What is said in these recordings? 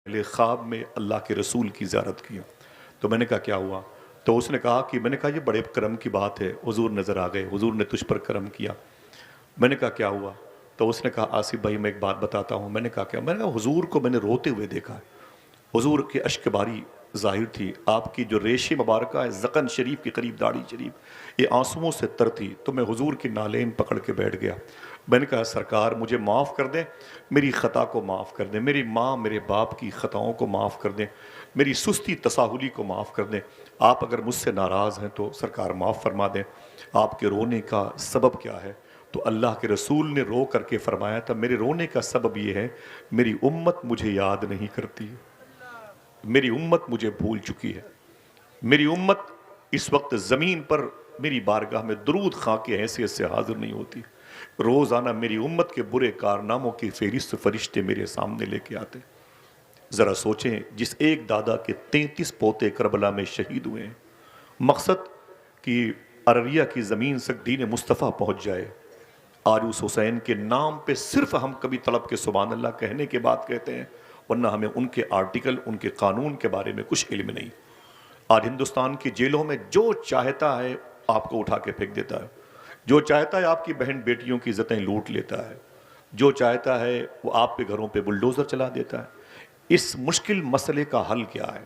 पहले ख्वाब में अल्लाह के रसूल की ज़ियारत की। तो मैंने कहा क्या हुआ? तो उसने कहा कि मैंने कहा ये बड़े करम की बात है, हुज़ूर नज़र आ गए, हुज़ूर ने तुझ पर करम किया। मैंने कहा क्या हुआ? तो उसने कहा आसिफ भाई मैं एक बात बताता हूँ। मैंने कहा क्या? मैंने कहा हुज़ूर को मैंने रोते हुए देखा है। हुज़ूर की अश्कबारी ज़ाहिर थी, आपकी जो रेशे मुबारक है ज़क़न शरीफ के करीब दाढ़ी शरीफ, ये आंसुओं से तर थी। तो मैं हुज़ूर की नालेन पकड़ के बैठ गया। मैंने कहा सरकार मुझे माफ़ कर दें, मेरी ख़ता को माफ़ कर दें, मेरी माँ मेरे बाप की ख़ताओं को माफ़ कर दें, मेरी सुस्ती तसाहुली को माफ़ कर दें। आप अगर मुझसे नाराज़ हैं तो सरकार माफ़ फरमा दें। आपके रोने का सबब क्या है? तो अल्लाह के रसूल ने रो करके फरमाया था मेरे रोने का सबब ये है, मेरी उम्मत मुझे याद नहीं करती, मेरी उम्मत मुझे भूल चुकी है। मेरी उम्मत इस वक्त ज़मीन पर मेरी बारगाह में दुरूद खां की हैसियत से हाजिर नहीं होती। रोज़ाना मेरी उम्मत के बुरे कारनामों की फ़हरिस्त फरिश्ते मेरे सामने लेके आते। ज़रा सोचें, जिस एक दादा के 33 पोते करबला में शहीद हुए हैं, मकसद कि अररिया की ज़मीन तक दीन मुस्तफ़ा पहुँच जाए। आज उस हुसैन के नाम पे सिर्फ हम कभी तड़प के सुभान अल्लाह कहने के बाद कहते हैं, वरना हमें उनके आर्टिकल, उनके कानून के बारे में कुछ इल्म नहीं। आज हिंदुस्तान की जेलों में जो चाहता है आपको उठा के फेंक देता है, जो चाहता है आपकी बहन बेटियों की इज्जतें लूट लेता है, जो चाहता है वो आप पे घरों पे बुलडोज़र चला देता है। इस मुश्किल मसले का हल क्या है?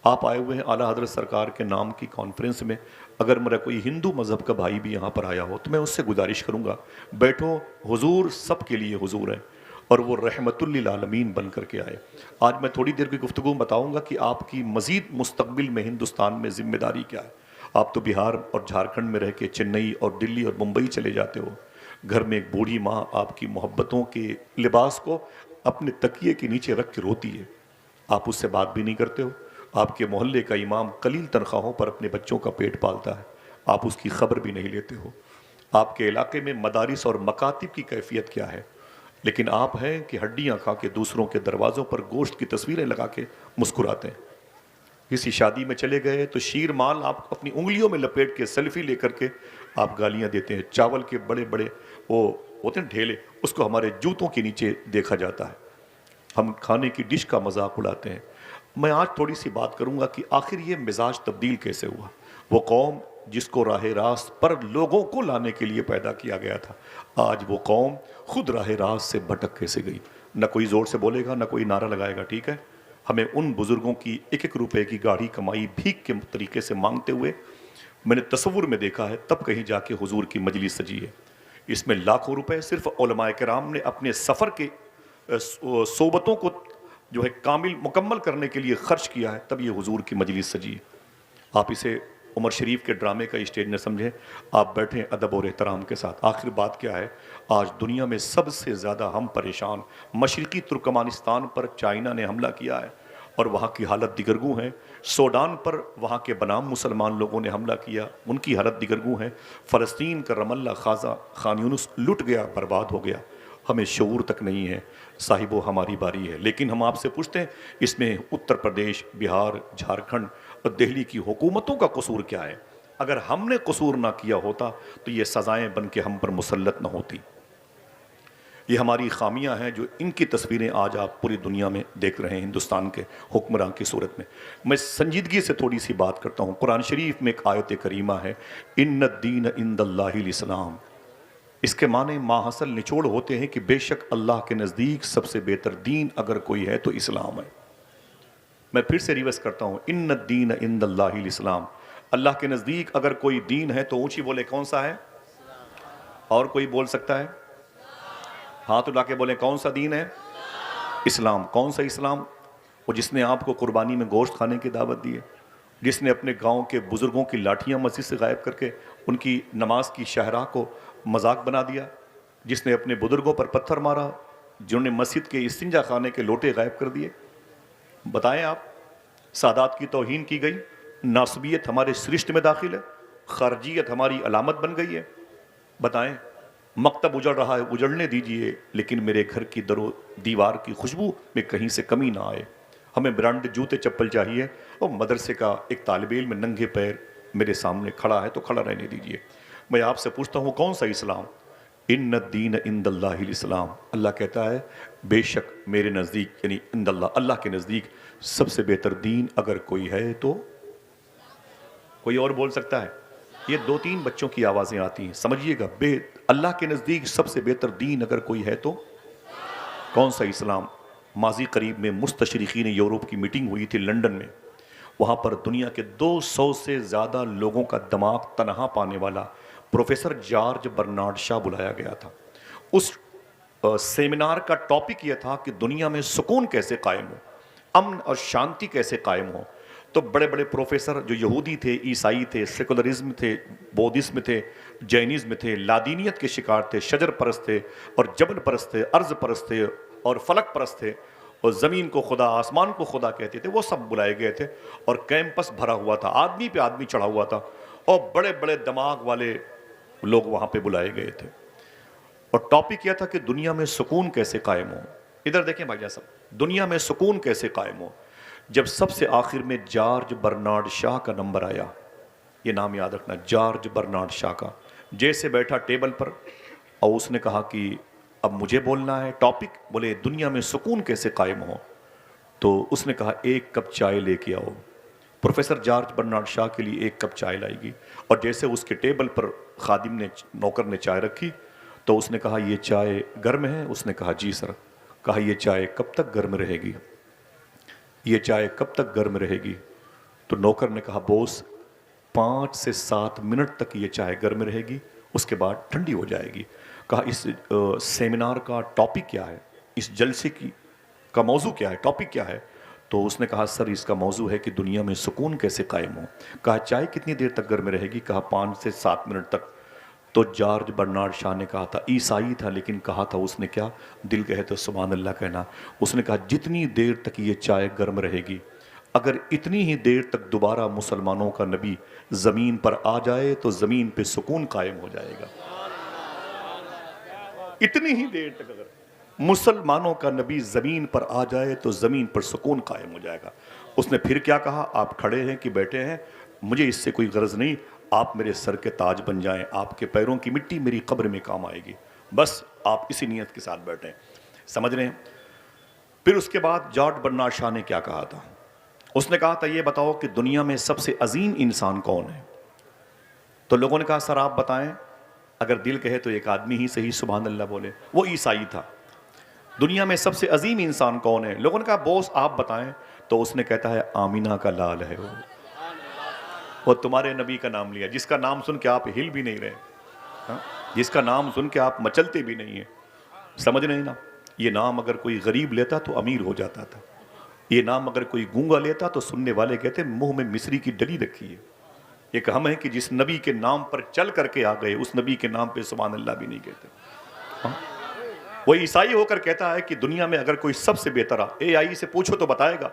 आप आए हुए हैं आला हज़रत सरकार के नाम की कॉन्फ्रेंस में। अगर मेरा कोई हिंदू मज़हब का भाई भी यहाँ पर आया हो तो मैं उससे गुजारिश करूँगा, बैठो, हुजूर सब के लिए हुजूर है और वो रहमतुल लिल आलमीन बन कर के आए। आज मैं थोड़ी देर की गुफ्तगू बताऊँगा कि आपकी मज़ीद मुस्तकबिल में हिंदुस्तान में ज़िम्मेदारी क्या है। आप तो बिहार और झारखंड में रह के चेन्नई और दिल्ली और मुंबई चले जाते हो। घर में एक बूढ़ी माँ आपकी मोहब्बतों के लिबास को अपने तकिए के नीचे रख के रोती है, आप उससे बात भी नहीं करते हो। आपके मोहल्ले का इमाम कलील तनख्वाहों पर अपने बच्चों का पेट पालता है, आप उसकी खबर भी नहीं लेते हो। आपके इलाके में मदारिस और मकातिब की कैफियत क्या है? लेकिन आप हैं कि हड्डियां खा के दूसरों के दरवाज़ों पर गोश्त की तस्वीरें लगा के मुस्कुराते हैं। किसी शादी में चले गए तो शीर माल आप अपनी उंगलियों में लपेट के सेल्फी लेकर के आप गालियां देते हैं। चावल के बड़े बड़े वो होते हैं ढेले, उसको हमारे जूतों के नीचे देखा जाता है। हम खाने की डिश का मजाक उड़ाते हैं। मैं आज थोड़ी सी बात करूंगा कि आखिर ये मिजाज तब्दील कैसे हुआ। वो कौम जिसको राह रास्त पर लोगों को लाने के लिए पैदा किया गया था, आज वो कौम खुद राह रास्त से भटक कैसे गई। न कोई ज़ोर से बोलेगा, न कोई नारा लगाएगा, ठीक है। हमें उन बुज़ुर्गों की एक एक रुपए की गाढ़ी कमाई भीख के तरीके से मांगते हुए मैंने तसव्वुर में देखा है, तब कहीं जाके हुजूर की मजलिस सजी है। इसमें लाखों रुपए सिर्फ उलमाए किराम ने अपने सफ़र के सोबतों को जो है कामिल मुकम्मल करने के लिए खर्च किया है, तब ये हुजूर की मजलिस सजी है। आप इसे उमर शरीफ के ड्रामे का स्टेज न समझें, आप बैठें अदब और एहतराम के साथ। आखिर बात क्या है, आज दुनिया में सबसे ज़्यादा हम परेशान, मशरक़ी तुर्कमानिस्तान पर चाइना ने हमला किया है और वहाँ की हालत दिगरगू है। सूडान पर वहाँ के बनाम मुसलमान लोगों ने हमला किया, उनकी हालत दिगरगू है। फ़लस्तीन का रमल्ला, खाजा, खान यूनुस लुट गया, बर्बाद हो गया। हमें शऊर तक नहीं है साहिबो, हमारी बारी है। लेकिन हम आपसे पूछते हैं, इसमें उत्तर प्रदेश, बिहार, झारखंड और दिल्ली की हुकूमतों का कसूर क्या है? अगर हमने कसूर ना किया होता तो ये सज़ाएं बन के हम पर मुसल्लत न होती। ये हमारी खामियां हैं जो इनकी तस्वीरें आज आप पूरी दुनिया में देख रहे हैं, हिंदुस्तान के हुक्मरान की सूरत में। मैं संजीदगी से थोड़ी सी बात करता हूँ। कुरान शरीफ में एक आयत करीमा है, इन्न दीन इंदल्लाहिल इस्लाम। इसके माने माहसल निचोड़ होते हैं कि बेशक अल्लाह के नज़दीक सबसे बेहतर दीन अगर कोई है तो इस्लाम है। मैं फिर से रिवर्स करता हूँ, इन्न दीन इंदल्लाहिल इस्लाम। अल्लाह के नज़दीक अगर कोई दीन है तो ऊंची बोले कौन सा है? और कोई बोल सकता है? हाथ उठा के बोले कौन सा दीन है? इस्लाम। कौन सा इस्लाम? वो जिसने आपको कुर्बानी में गोश्त खाने की दावत दी है, जिसने अपने गांव के बुजुर्गों की लाठियां मस्जिद से गायब करके उनकी नमाज की शाहराह को मजाक बना दिया, जिसने अपने बुजुर्गों पर पत्थर मारा, जिन्होंने मस्जिद के इस्तिंजा खाने के लोटे गायब कर दिए। बताएं आप, सादात की तौहीन की गई, नासबियत हमारे सृष्टि में दाखिल है, खारजियत हमारी अलामत बन गई है। बताएं, मकतब उजड़ रहा है, उजड़ने दीजिए, लेकिन मेरे घर की दरो दीवार की खुशबू में कहीं से कमी ना आए। हमें ब्रांडेड जूते चप्पल चाहिए और मदरसे का एक तालिब इल्म नंगे पैर मेरे सामने खड़ा है तो खड़ा रहने दीजिए। मैं आपसे पूछता हूँ, कौन सा इस्लाम? इन्न दीन इंदल्लाहिल इस्लाम, अल्लाह कहता है बेशक मेरे नज़दीक, यानी इंदल्लाह, अल्लाह के नज़दीक सबसे बेहतर दीन अगर कोई है तो, कोई और बोल सकता है? ये 2-3 बच्चों की आवाज़ें आती हैं, समझिएगा। अल्लाह के नज़दीक सबसे बेहतर दीन अगर कोई है तो कौन सा? इस्लाम। माजी करीब में मुस्तशरिकीन यूरोप की मीटिंग हुई थी लंदन में। वहाँ पर दुनिया के 200 से ज़्यादा लोगों का दिमाग तनहा पाने वाला प्रोफेसर जॉर्ज बर्नार्ड शॉ बुलाया गया था। उस सेमिनार का टॉपिक यह था कि दुनिया में सुकून कैसे कायम हो, अमन और शांति कैसे कायम हो। तो बड़े बड़े प्रोफेसर जो यहूदी थे, ईसाई थे, सेकुलरिज्म थे, बौद्धिज्म थे, जैनिज्म थे, लादीनियत के शिकार थे, शजर परस्त थे और जबन परस्त थे, अर्ज परस्त थे और फलक परस्त थे और ज़मीन को खुदा, आसमान को खुदा कहते थे, वो सब बुलाए गए थे। और कैंपस भरा हुआ था, आदमी पे आदमी चढ़ा हुआ था और बड़े बड़े दिमाग वाले लोग वहाँ पे बुलाए गए थे। और टॉपिक यह था कि दुनिया में सुकून कैसे कायम हो। इधर देखें भाई साहब, दुनिया में सुकून कैसे कायम हो। जब सबसे आखिर में जॉर्ज बर्नार्ड शॉ का नंबर आया, ये नाम याद रखना, जॉर्ज बर्नार्ड शॉ का, जैसे बैठा टेबल पर और उसने कहा कि अब मुझे बोलना है टॉपिक, बोले दुनिया में सुकून कैसे कायम हो। तो उसने कहा 1 कप चाय लेके आओ। प्रोफेसर जॉर्ज बर्नार्ड शॉ के लिए 1 कप चाय लाएगी और जैसे उसके टेबल पर खादिम ने, नौकर ने चाय रखी तो उसने कहा ये चाय गर्म है? उसने कहा जी सर। कहा ये चाय कब तक गर्म रहेगी? ये चाय कब तक गर्म रहेगी? तो नौकर ने कहा बॉस 5 से 7 मिनट तक ये चाय गर्म रहेगी, उसके बाद ठंडी हो जाएगी। कहा इस सेमिनार का टॉपिक क्या है, इस जलसे की का मौजू क्या है, टॉपिक क्या है? तो उसने कहा सर इसका मौजू है कि दुनिया में सुकून कैसे कायम हो। कहा चाय कितनी देर तक गर्म रहेगी? कहा 5 से 7 मिनट तक। तो जॉर्ज बर्नार्ड शॉ ने कहा था, ईसाई था लेकिन कहा था उसने क्या, दिल कहे तो सुभान अल्लाह कहना। उसने कहा जितनी देर तक ये चाय गर्म रहेगी, अगर इतनी ही देर तक दोबारा मुसलमानों का नबी ज़मीन पर आ जाए तो ज़मीन पे सुकून कायम हो जाएगा। इतनी ही देर तक अगर मुसलमानों का नबी ज़मीन पर आ जाए तो ज़मीन पर सुकून कायम हो जाएगा। उसने फिर क्या कहा, आप खड़े हैं कि बैठे हैं, मुझे इससे कोई गरज नहीं, आप मेरे सर के ताज बन जाएं, आपके पैरों की मिट्टी मेरी कब्र में काम आएगी, बस आप इसी नियत के साथ बैठें। समझ रहे हैं? फिर उसके बाद जॉर्ज बर्नार्ड शॉ ने क्या कहा था? उसने कहा था ये बताओ कि दुनिया में सबसे अजीम इंसान कौन है? तो लोगों ने कहा सर आप बताएं, अगर दिल कहे तो एक आदमी ही सही सुभान अल्लाह बोले, वो ईसाई था। दुनिया में सबसे अजीम इंसान कौन है? लोगों ने कहा बॉस आप बताएं। तो उसने कहता है आमीना का लाल है वो तुम्हारे नबी का नाम लिया, जिसका नाम सुन के आप हिल भी नहीं रहे, हाँ? जिसका नाम सुन के आप मचलते भी नहीं है। समझ रहे ना? ये नाम अगर कोई गरीब लेता तो अमीर हो जाता था, ये नाम अगर कोई गूंगा लेता तो सुनने वाले कहते मुंह में मिस्री की डली रखी है। एक हम है कि जिस नबी के नाम पर चल करके आ गए, उस नबी के नाम पे सुभान अल्लाह भी नहीं कहते। हाँ? वो ईसाई होकर कहता है कि दुनिया में अगर कोई सबसे बेहतर, एआई से पूछो तो बताएगा,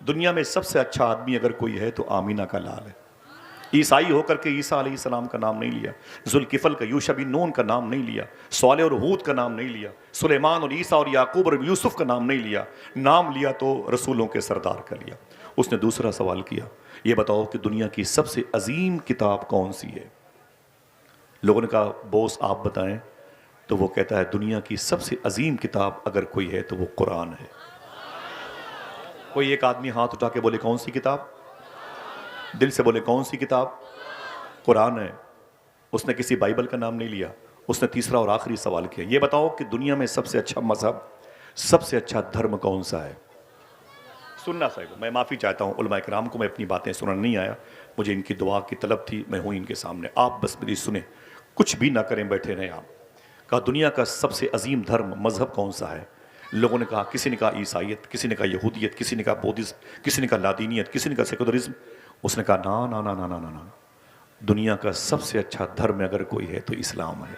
दुनिया में सबसे अच्छा आदमी अगर कोई है तो आमीना का लाल है। ईसाई होकर के ईसा अलैहिस्सलाम का नाम नहीं लिया, जुल्किफल का, यूशा बिन नून का नाम नहीं लिया, स्वाले और हूद का नाम नहीं लिया, सुलेमान और ईसा और याकूब और यूसुफ का नाम नहीं लिया, नाम लिया तो रसूलों के सरदार का लिया। उसने दूसरा सवाल किया, ये बताओ कि दुनिया की सबसे अजीम किताब कौन सी है? लोगों ने कहा बॉस आप बताएं। तो वो कहता है दुनिया की सबसे अजीम किताब अगर कोई है तो वो कुरान है। कोई एक आदमी हाथ उठा के बोले कौन सी किताब? दिल से बोले कौन सी किताब? कुरान है। उसने किसी बाइबल का नाम नहीं लिया। उसने तीसरा और आखिरी सवाल किया, ये बताओ कि दुनिया में सबसे अच्छा मजहब, सबसे अच्छा धर्म कौन सा है? सुनना साहिब, मैं माफ़ी चाहता हूँ उलमा इकराम को, मैं अपनी बातें सुनना नहीं आया, मुझे इनकी दुआ की तलब थी, मैं हूँ इनके सामने, आप बस मेरी सुने, कुछ भी ना करें, बैठे रहें आप। कहा दुनिया का सबसे अजीम धर्म, मजहब कौन सा है? लोगों ने कहा, किसी ने कहा ईसाइयत, किसी ने कहा यहूदियत, किसी ने कहा बौद्धिज्म, किसी ने कहा लादीनियत, किसी ने कहा सेकुलरिज्म। उसने कहा ना ना ना ना ना ना ना, दुनिया का सबसे अच्छा धर्म अगर कोई है तो इस्लाम है।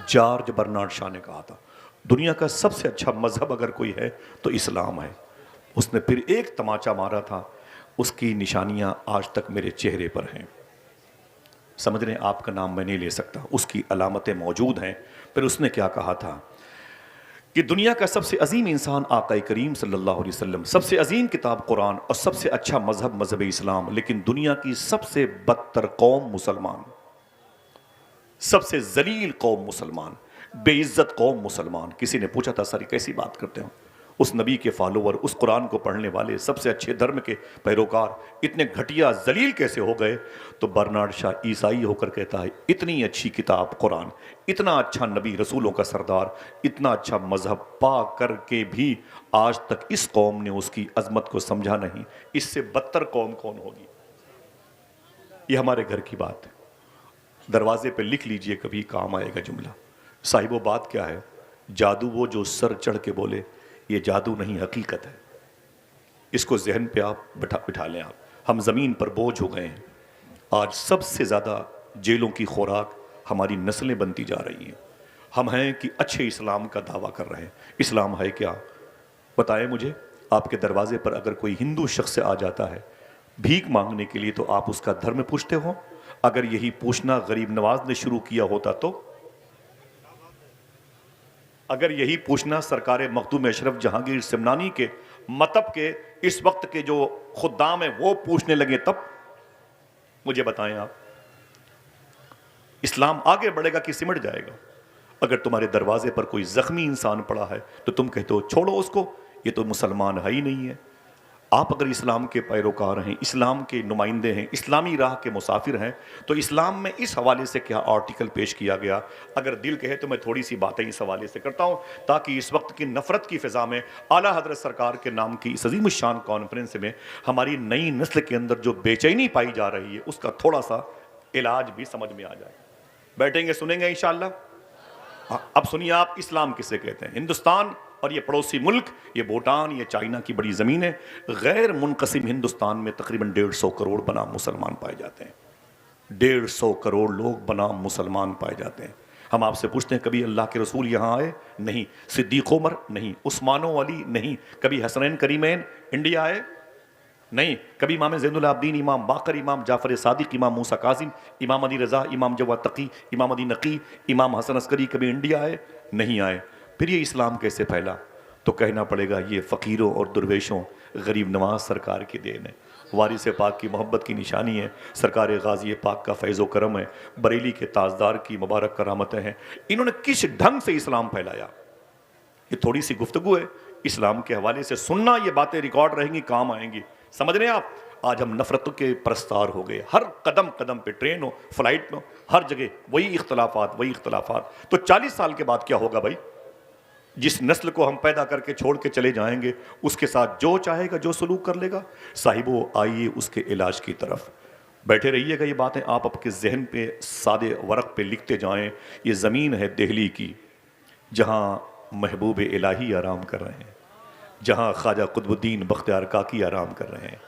जॉर्ज बर्नार्ड शॉ ने कहा था दुनिया का सबसे अच्छा मजहब अगर कोई है तो इस्लाम है। उसने फिर एक तमाचा मारा था, उसकी निशानियां आज तक मेरे चेहरे पर हैं। समझ रहे हैं? आपका नाम मैं नहीं ले सकता, उसकी अलामतें मौजूद हैं। फिर उसने क्या कहा था कि दुनिया का सबसे अजीम इंसान आका करीम सल्लल्लाहु अलैहि वसल्लम, सबसे अजीम किताब कुरान और सबसे अच्छा मजहब मजहब इस्लाम, लेकिन दुनिया की सबसे बदतर कौम मुसलमान। सबसे जलील कौम मुसलमान, बेइज्जत कौम मुसलमान। किसी ने पूछा था सर कैसी बात करते हो, उस नबी के फॉलोवर, उस कुरान को पढ़ने वाले, सबसे अच्छे धर्म के पैरोकार इतने घटिया जलील कैसे हो गए? तो बर्नार्ड शाह ईसाई होकर कहता है इतनी अच्छी किताब कुरान, इतना अच्छा नबी रसूलों का सरदार, इतना अच्छा मजहब पा करके भी आज तक इस कौम ने उसकी अजमत को समझा नहीं। इससे बदतर कौम कौन होगी? ये हमारे घर की बात है, दरवाजे पे लिख लीजिए, कभी काम आएगा जुमला। साहिब वो बात क्या है? जादू वो जो सर चढ़ के बोले, ये जादू नहीं हकीकत है। इसको जहन पे आप बिठा लें। आप, हम जमीन पर बोझ हो गए हैं। आज सबसे ज्यादा जेलों की खुराक हमारी नस्लें बनती जा रही हैं। हम हैं कि अच्छे इस्लाम का दावा कर रहे हैं। इस्लाम है क्या? बताएं मुझे। आपके दरवाजे पर अगर कोई हिंदू शख्स आ जाता है भीख मांगने के लिए, तो आप उसका धर्म पूछते हो? अगर यही पूछना गरीब नवाज ने शुरू किया होता तो? अगर यही पूछना सरकार मखदूम अशरफ जहांगीर सिमनानी के मतब के इस वक्त के जो खुद्दाम है वो पूछने लगे तब? मुझे बताएं आप, इस्लाम आगे बढ़ेगा कि सिमट जाएगा? अगर तुम्हारे दरवाजे पर कोई जख्मी इंसान पड़ा है तो तुम कहते हो छोड़ो उसको, ये तो मुसलमान है ही नहीं है। आप अगर इस्लाम के पैरोकार हैं, इस्लाम के नुमाइंदे हैं, इस्लामी राह के मुसाफिर हैं, तो इस्लाम में इस हवाले से क्या आर्टिकल पेश किया गया? अगर दिल कहे तो मैं थोड़ी सी बातें इस हवाले से करता हूं, ताकि इस वक्त की नफरत की फिजा में आला हजरत सरकार के नाम की इस अजीम शान कॉन्फ्रेंस में हमारी नई नस्ल के अंदर जो बेचैनी पाई जा रही है उसका थोड़ा सा इलाज भी समझ में आ जाए। बैठेंगे, सुनेंगे इंशाअल्लाह। अब सुनिए आप, इस्लाम किसे कहते हैं? हिंदुस्तान और ये पड़ोसी मुल्क, ये भूटान, ये चाइना की बड़ी ज़मीन है। गैर मुनक़सिम हिंदुस्तान में तकरीबन 150 करोड़ बनाम मुसलमान पाए जाते हैं। 150 करोड़ लोग बनाम मुसलमान पाए जाते हैं। हम आपसे पूछते हैं कभी अल्लाह के रसूल यहाँ आए? नहीं। सिद्दीक़ उमर? नहीं। उस्मानो अली? नहीं। कभी हसनैन करीमैन इंडिया आए? नहीं। कभी इमाम ज़ैनुल आबिदीन, इमाम बाकर, इमाम जाफ़र सादिक, इमाम मूसा कासिम, इमाम अली रज़ा, इमाम जवाद तकी, इमाम अली नकी, इमाम हसन अस्करी कभी इंडिया आए? नहीं आए। फिर ये इस्लाम कैसे फैला? तो कहना पड़ेगा ये फ़कीरों और दुर्वेशों, गरीब नवाज सरकार की देन है। वारिस पाक की मोहब्बत की निशानी है। सरकार गाजी पाक का फैज़ व करम है। बरेली के ताजदार की मुबारक करामतें हैं। इन्होंने किस ढंग से इस्लाम फैलाया, ये थोड़ी सी गुफ्तगू है इस्लाम के हवाले से। सुनना, ये बातें रिकॉर्ड रहेंगी, काम आएंगी। समझ रहे हैं आप? आज हम नफरत के परस्तार हो गए। हर कदम कदम पे, ट्रेन हो, फ्लाइट में, हर जगह वही इख्तलाफात, वही इख्तलाफात। तो 40 साल के बाद क्या होगा भाई? जिस नस्ल को हम पैदा करके छोड़ के चले जाएंगे उसके साथ जो चाहेगा, जो सलूक कर लेगा। साहिबो, आइए उसके इलाज की तरफ। बैठे रहिएगा। ये बातें आप आपके जहन पे सादे वरक पे लिखते जाएं। ये ज़मीन है दिल्ली की, जहाँ महबूब इलाही आराम कर रहे हैं, जहाँ ख्वाजा कुतुबुद्दीन बख्तियार काकी आराम कर रहे हैं,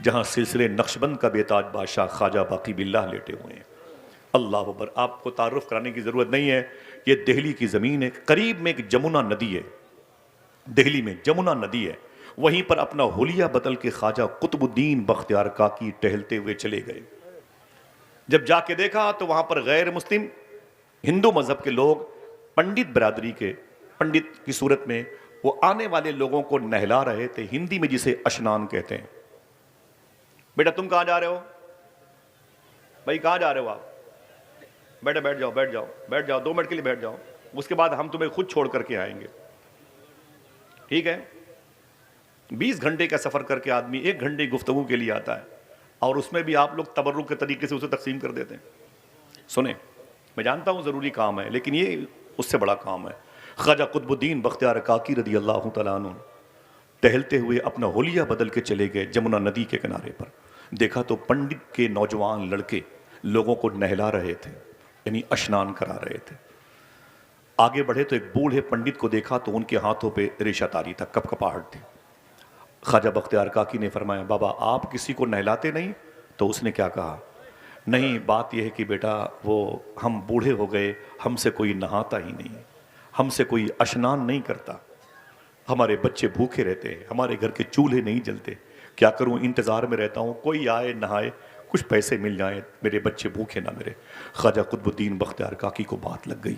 जहाँ सिलसिले नक्शबंद का बेताज बादशाह ख्वाजा बाकी बिल्लाह लेटे हुए हैं। अल्लाह अकबर। आपको तारुफ कराने की ज़रूरत नहीं है, ये दिल्ली की ज़मीन है। करीब में एक जमुना नदी है, दिल्ली में जमुना नदी है। वहीं पर अपना हुलिया बदल के ख्वाजा कुतुबुद्दीन बख्तियार काकी टहलते हुए चले गए। जब जाके देखा तो वहाँ पर गैर मुस्लिम हिंदू मजहब के लोग, पंडित बरादरी के, पंडित की सूरत में वो आने वाले लोगों को नहला रहे थे, हिंदी में जिसे अशनान कहते हैं। बेटा तुम कहाँ जा रहे हो भाई? कहाँ जा रहे हो आप? बेटा बैठ जाओ, बैठ जाओ, बैठ जाओ, 2 मिनट के लिए बैठ जाओ, उसके बाद हम तुम्हें खुद छोड़ करके आएंगे, ठीक है? 20 घंटे का सफर करके आदमी 1 घंटे गुफ्तगू के लिए आता है, और उसमें भी आप लोग तबर्रुक के तरीके से उसे तकसीम कर देते हैं। सुने, मैं जानता हूं जरूरी काम है, लेकिन ये उससे बड़ा काम है। ख्वाजा कुतुबुद्दीन बख्तियार काकी रदी अल्लाह तआला अन्हु टहलते हुए अपना होलिया बदल के चले गए जमुना नदी के किनारे पर। देखा तो पंडित के नौजवान लड़के लोगों को नहला रहे थे, यानी स्नान करा रहे थे। आगे बढ़े तो एक बूढ़े पंडित को देखा तो उनके हाथों पे रेशा तारी था, कपकपाहट थी। ख्वाजा बख्तियार काकी ने फरमाया, बाबा आप किसी को नहलाते नहीं? तो उसने क्या कहा, नहीं, बात यह है कि बेटा वो हम बूढ़े हो गए, हमसे कोई नहाता ही नहीं, हमसे कोई स्नान नहीं करता, हमारे बच्चे भूखे रहते हैं, हमारे घर के चूल्हे नहीं जलते, क्या करूं, इंतज़ार में रहता हूं कोई आए नहाए, कुछ पैसे मिल जाएं, मेरे बच्चे भूखे ना मरे। ख्वाजा कुतुबुद्दीन बख्तियार काकी को बात लग गई,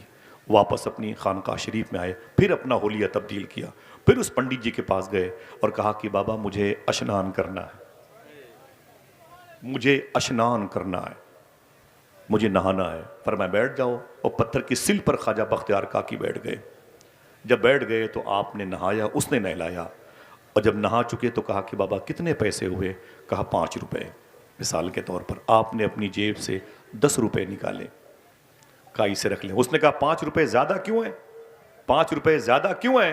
वापस अपनी खानका शरीफ में आए, फिर अपना होलिया तब्दील किया, फिर उस पंडित जी के पास गए और कहा कि बाबा मुझे स्नान करना है, मुझे स्नान करना है। मुझे नहाना है। फरमाया बैठ जाओ, और पत्थर की सिल पर ख्वाजा बख्तियार काकी बैठ गए। जब बैठ गए तो आपने नहाया, उसने नहलाया, और जब नहा चुके तो कहा कि बाबा कितने पैसे हुए? कहा 5 रुपए। मिसाल के तौर पर आपने अपनी जेब से 10 रुपए निकाले, कहा इसे रख लें। उसने कहा 5 रुपए ज्यादा क्यों है? 5 रुपए ज्यादा क्यों है?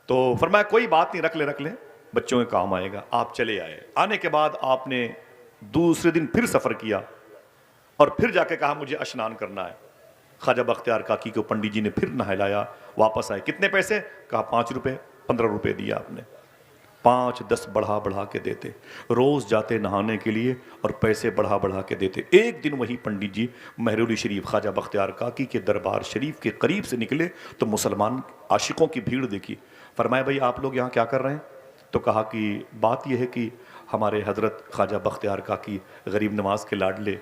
तो फरमाया कोई बात नहीं, रख ले रख ले, बच्चों के काम आएगा। आप चले आए। आने के बाद आपने दूसरे दिन फिर सफर किया और फिर जाके कहा मुझे स्नान करना है। ख्वाजा बख्तियार काकी को पंडित जी ने फिर नहलाया, वापस आए। कितने पैसे? कहा 5 रुपए। 15 रुपए दिया आपने। 5 10 बढ़ा बढ़ा के देते, रोज जाते नहाने के लिए और पैसे बढ़ा बढ़ा के देते। एक दिन वही पंडित जी महरूली शरीफ ख्वाजा बख्तियार काकी के दरबार शरीफ के करीब से निकले तो मुसलमान आशिकों की भीड़ देखी। फरमाया भाई आप लोग यहाँ क्या कर रहे हैं? तो कहा कि बात यह है कि हमारे हजरत ख्वाजा बख्तियार काकी गरीब नवाज के लाडले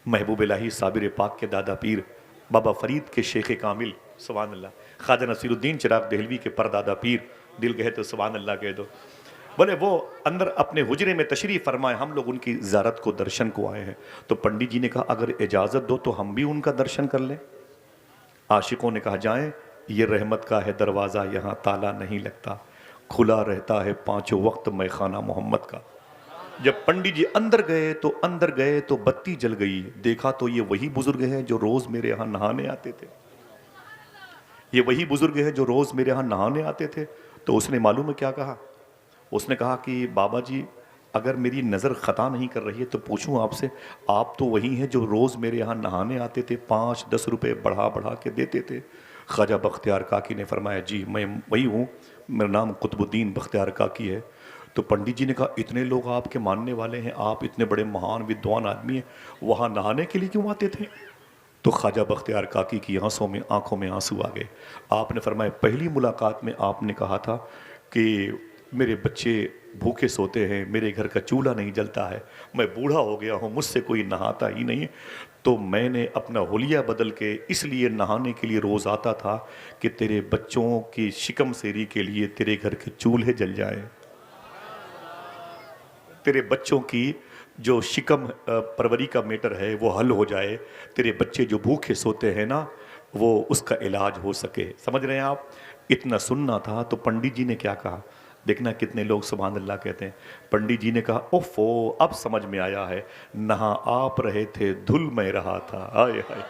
महबूब इलाही साबिर पाक के दादा पीर बाबा फरीद के शेख कामिल सुभान अल्लाह, ख्वाजा नसीरुद्दीन चिराग देहलवी के परदादा पीर, दिल कहे तो सुभान अल्लाह कह दो, बोले वो अंदर अपने हुजरे में तशरीफ फरमाए, हम लोग उनकी ज़ियारत को दर्शन को आए हैं। तो पंडित जी ने कहा अगर इजाज़त दो तो हम भी उनका दर्शन कर लें। आशिकों ने कहा जाएं, ये रहमत का है दरवाज़ा, यहाँ ताला नहीं लगता, खुला रहता है 5 वक्त मैखाना मोहम्मद का। जब पंडित जी अंदर गए तो बत्ती जल गई। देखा तो ये वही बुजुर्ग हैं जो रोज मेरे यहाँ नहाने आते थे। ये वही बुजुर्ग हैं जो रोज मेरे यहाँ नहाने आते थे। तो उसने मालूम है क्या कहा? उसने कहा कि बाबा जी अगर मेरी नज़र ख़ता नहीं कर रही है तो पूछूं आपसे, आप तो वही हैं जो रोज़ मेरे यहाँ नहाने आते थे, 5 10 रुपए बढ़ा बढ़ा के देते थे। ख्वाजा बख्तियार काकी ने फरमाया जी मैं वही हूँ, मेरा नाम कुतुबुद्दीन बख्तियार काकी है। तो पंडित जी ने कहा इतने लोग आपके मानने वाले हैं, आप इतने बड़े महान विद्वान आदमी हैं, वहाँ नहाने के लिए क्यों आते थे? तो ख्वाजा बख्तियार काकी की आंखों में आंसू आ गए। आपने फरमाया पहली मुलाकात में आपने कहा था कि मेरे बच्चे भूखे सोते हैं, मेरे घर का चूल्हा नहीं जलता है, मैं बूढ़ा हो गया हूँ, मुझसे कोई नहाता ही नहीं, तो मैंने अपना हुलिया बदल के इसलिए नहाने के लिए रोज़ आता था कि तेरे बच्चों की शिकम सेरी के लिए तेरे घर के चूल्हे जल जाएं, तेरे बच्चों की जो शिकम परवरी का मैटर है वो हल हो जाए, तेरे बच्चे जो भूखे सोते हैं ना वो उसका इलाज हो सके। समझ रहे हैं आप? इतना सुनना था। तो पंडित जी ने क्या कहा, देखना कितने लोग सुभान अल्लाह कहते हैं। पंडित जी ने कहा ओफो अब समझ में आया है, नहा आप रहे थे धुल में रहा था। आए हाय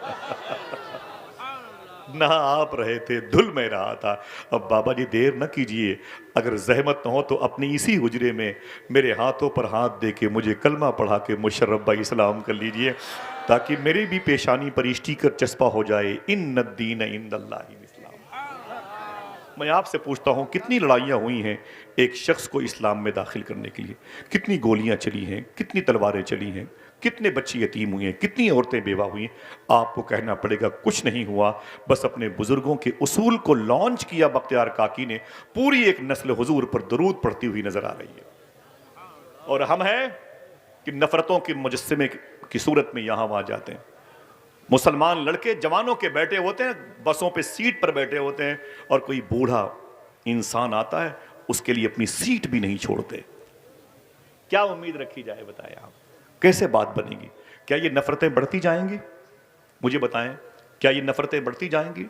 नहा आप रहे थे धुल में रहा था। अब बाबा जी देर न कीजिए, अगर जहमत न हो तो अपनी इसी हुजरे में मेरे हाथों पर हाथ दे के मुझे कलमा पढ़ा के मुशर्रफ भाई इस्लाम कर लीजिए, ताकि मेरी भी पेशानी पर स्टीकर चस्पा हो जाए, इन्न दीन इंदल्लाहि इस्लाम। मैं आपसे पूछता हूँ कितनी लड़ाइयाँ हुई हैं एक शख्स को इस्लाम में दाखिल करने के लिए, कितनी गोलियाँ चली हैं, कितनी तलवारें चली हैं, कितने बच्चे यतीम हुए हैं, कितनी औरतें बेवा हुई हैं। आपको कहना पड़ेगा कुछ नहीं हुआ, बस अपने बुजुर्गों के उसूल को लॉन्च किया बख्तियार काकी ने, पूरी एक नस्ल हुजूर पर दरूद पढ़ती हुई नजर आ रही है। और हम हैं कि नफरतों के मुजस्समे की सूरत में यहाँ वहाँ जाते हैं। मुसलमान लड़के जवानों के बैठे होते हैं, बसों पे सीट पर बैठे होते हैं, और कोई बूढ़ा इंसान आता है उसके लिए अपनी सीट भी नहीं छोड़ते। क्या उम्मीद रखी जाए बताएं आप? कैसे बात बनेगी? क्या ये नफरतें बढ़ती जाएंगी? मुझे बताएं, क्या ये नफरतें बढ़ती जाएंगी?